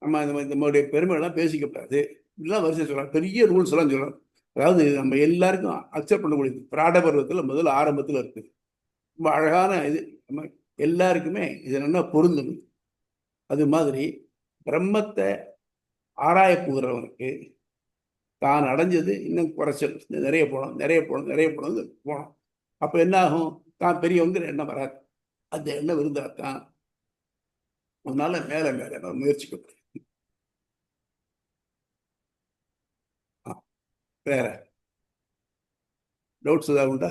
நம்மளுடைய பெருமைகள்லாம் பேசிக்கப்படாது, இப்படிலாம் வரிசை சொல்லலாம். பெரிய ரூல்ஸ் எல்லாம் சொல்லலாம். அதாவது நம்ம எல்லாருக்கும் அக்செப்ட் பண்ணக்கூடியது பிராட பருவத்தில் முதல்ல ஆரம்பத்தில் இருக்குது. ரொம்ப அழகான இது, நம்ம எல்லாருக்குமே இது என்ன பொருந்தும். அது மாதிரி பிரம்மத்தை ஆராய போகிறவனுக்கு தான் அடைஞ்சது இன்னும் குறைச்சல், நிறைய போனோம். அப்போ என்ன ஆகும்? தான் பெரியவங்கிற எண்ணம் வராது. அந்த எண்ணம் இருந்தாதான் அதனால மேல முயற்சிக்க முடியும். வேற டவுட்ஸ் ஏதாவது உண்டா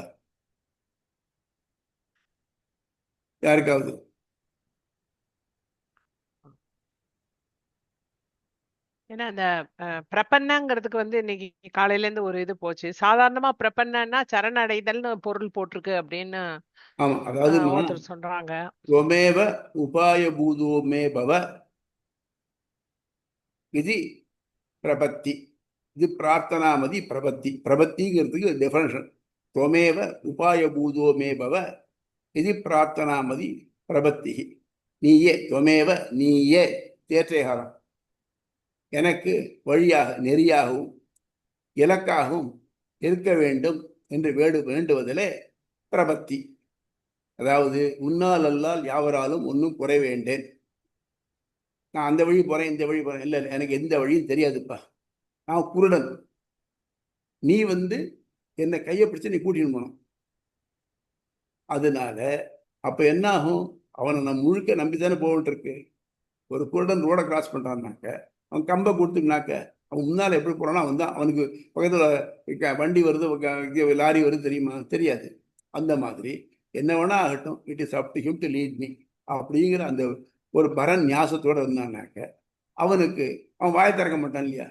யாருக்காவது? ஏன்னா அந்த பிரபன்னங்கிறதுக்கு வந்து இன்னைக்கு காலையில இருந்து ஒரு இது போச்சு. சாதாரணமா பிரபன்னா சரணடைதல்னு பொருள் போட்டிருக்கு அப்படின்னு ஒருத்தர் சொல்றாங்க. त्वमेव उपायभूतो मे भव இது பிரபத்தி. இது பிரார்த்தனாமதி பிரபத்தி. பிரபத்திங்கிறதுக்கு டெஃபினேஷன். त्वमेव उपायभूतो मे भव இது பிரார்த்தனாமதி பிரபத்தி. நீயே, त्वमेव நீயே தேற்றைகாலம் எனக்கு வழியாக நெறியாகவும் இலக்காகவும் இருக்க வேண்டும் என்று வேண்டுவதிலே பிரபத்தி. அதாவது உன்னால் அல்லால் யாவராலும் ஒன்றும் குறை வேண்டேன். நான் அந்த வழி போறேன் இந்த வழி போறேன், இல்லை எனக்கு எந்த வழியும் தெரியாதுப்பா, நான் குருடன். நீ வந்து என்னை கையை பிடிச்சு நீ கூட்டின்னு போனோம். அதனால அப்ப என்ன ஆகும்? அவனை நம்ம முழுக்க நம்பித்தானே போகிட்டு இருக்கு. ஒரு குருடன் ரோட கிராஸ் பண்றான்னாக்க அவன் கம்பை கொடுத்துனாக்க அவன் முன்னால எப்படி போறானோ அவன் தான். அவனுக்கு பக்கத்துல வண்டி வருது, லாரி வருது தெரியுமா? தெரியாது. அந்த மாதிரி என்ன வேணா ஆகட்டும், it is up to him to lead me அப்படிங்கிற அந்த ஒரு பரன் ஞாசத்தோட இருந்தானாக்க அவனுக்கு அவன் வாயை திறக்க மாட்டான் இல்லையா?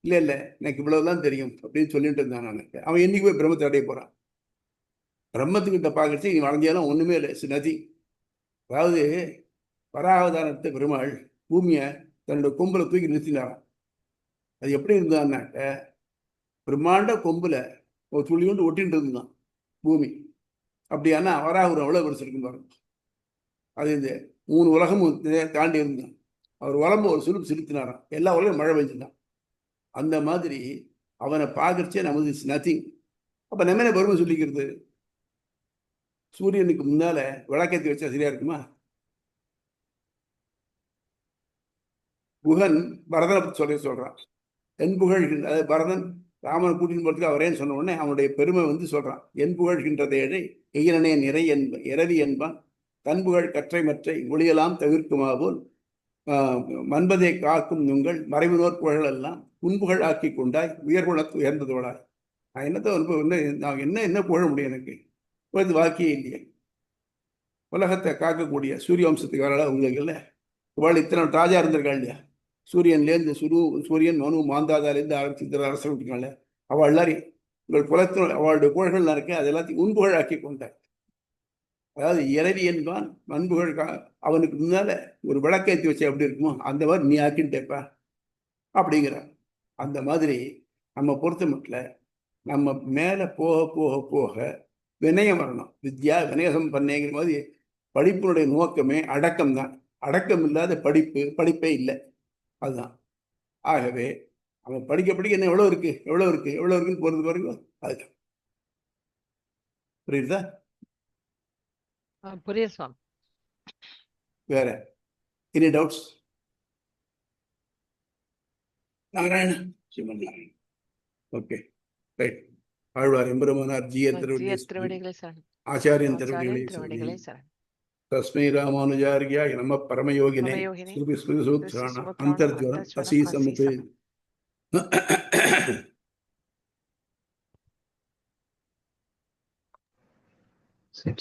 இல்லை எனக்கு இவ்வளவுதான் தெரியும் அப்படின்னு சொல்லிட்டு இருந்தானாக்க அவன் என்னைக்கு போய் பிரம்மத்தை அடைய போறான்? பிரம்மத்துக்கிட்ட பார்க்கறது நீ வளைஞ்சாலும் ஒண்ணுமே இல்லை, நதி. அதாவது வராவதாரத்தை பெருமாள் பூமியை தன்னோட கொம்புல தூக்கி நிறுத்தினாராம். அது எப்படி இருந்தான்னாக்க பிரம்மாண்ட கொம்புல ஒரு துளி கொண்டு ஒட்டின்னு இருந்தான் பூமி. அப்படியானா வராக எவ்வளவு பெருசு இருக்குன்னு பாருங்க. அது இந்த 3 உலகமும் தாண்டி இருந்தான். அவர் உடம்பு ஒரு சுருப்பு செலுத்தினாராம், எல்லா உலகம் மழை பெஞ்சுதான். அந்த மாதிரி அவனை பார்க்கறச்சே நமது நத்திங். அப்ப நம்ம என்ன பெருமை சொல்லிக்கிறது? சூரியனுக்கு முன்னால விளக்கேற்றி வச்சா சரியா இருக்குமா? குகன் பரதனை பற்றி சொல்றான். என் புகழ்கின்ற, அதாவது பரதன் ராமனை கூட்டின்னு போறதுக்கு அவரேன்னு சொன்ன உடனே அவனுடைய பெருமை வந்து சொல்றான். என் புகழ்கின்றதேழை எயிரனே நிறை இரவி என்பான், தன் புகழ் கற்றை மற்றை ஒளியெல்லாம் தவிர்க்குமா போல் மன்பதை காக்கும் உங்கள் மறைவினோர் புகழ் எல்லாம் உன்புகழ் ஆக்கி கொண்டாய் உயர்குணத்து உயர்ந்ததோடாய். நான் என்னத்தை நான் என்ன புகழ முடியும்? எனக்கு வாக்கியே இல்லையே. உலகத்தை காக்கக்கூடிய சூரிய வம்சத்துக்கு வரல உங்களுக்கு இல்லை. இவாள் இத்தனை ராஜா இருந்திருக்காள் இல்லையா, சூரியன்லேருந்து சூரியன் மனு மாந்தாதாலேருந்து ஆரம்பிச்சு இத்தனை அரசு இருக்காள். அவள் எல்லாரையும் உங்கள் குலத்தின் அவளுடைய புகழ்கள் இருக்கு, அது எல்லாத்தையும் உன்புகழ் ஆக்கி கொண்டார். அதாவது இறைவி என்பான் மண்புகழ் அவனுக்கு முன்னால ஒரு விளக்கேற்றி வச்சு எப்படி இருக்குமோ அந்த மாதிரி நீ ஆக்கின்ட்டேப்பா அப்படிங்கிற. அந்த மாதிரி நம்ம பொறுத்த மட்டும் நம்ம மேலே போக போக போக வினயம் வரணும். வித்யா வினயம் பண்ணேங்கிற மாதிரி படிப்பினுடைய நோக்கமே அடக்கம் தான். அடக்கம் இல்லாத படிப்பே இல்லை. அதுதான். ஆகவே அவன் படிக்க படிக்க என்ன எவ்வளோ இருக்குன்னு போகிறது பாருங்க. அதுதான். புரியுதா? புரியுது சுவாமி. வேற any doubts? Narayana Sivan Narayana. Okay right. Alvar Emperumanar Jeeyar திருவடிகளை ஆச்சாரியன் திருவடிகளை தஸ்மை ராமானுஜாரியாய நம பரமயோகினே ஸ்ருதி ஸ்மிருதி சூத்ராண அந்தர்ஜுன அசி சமுதே. சரி.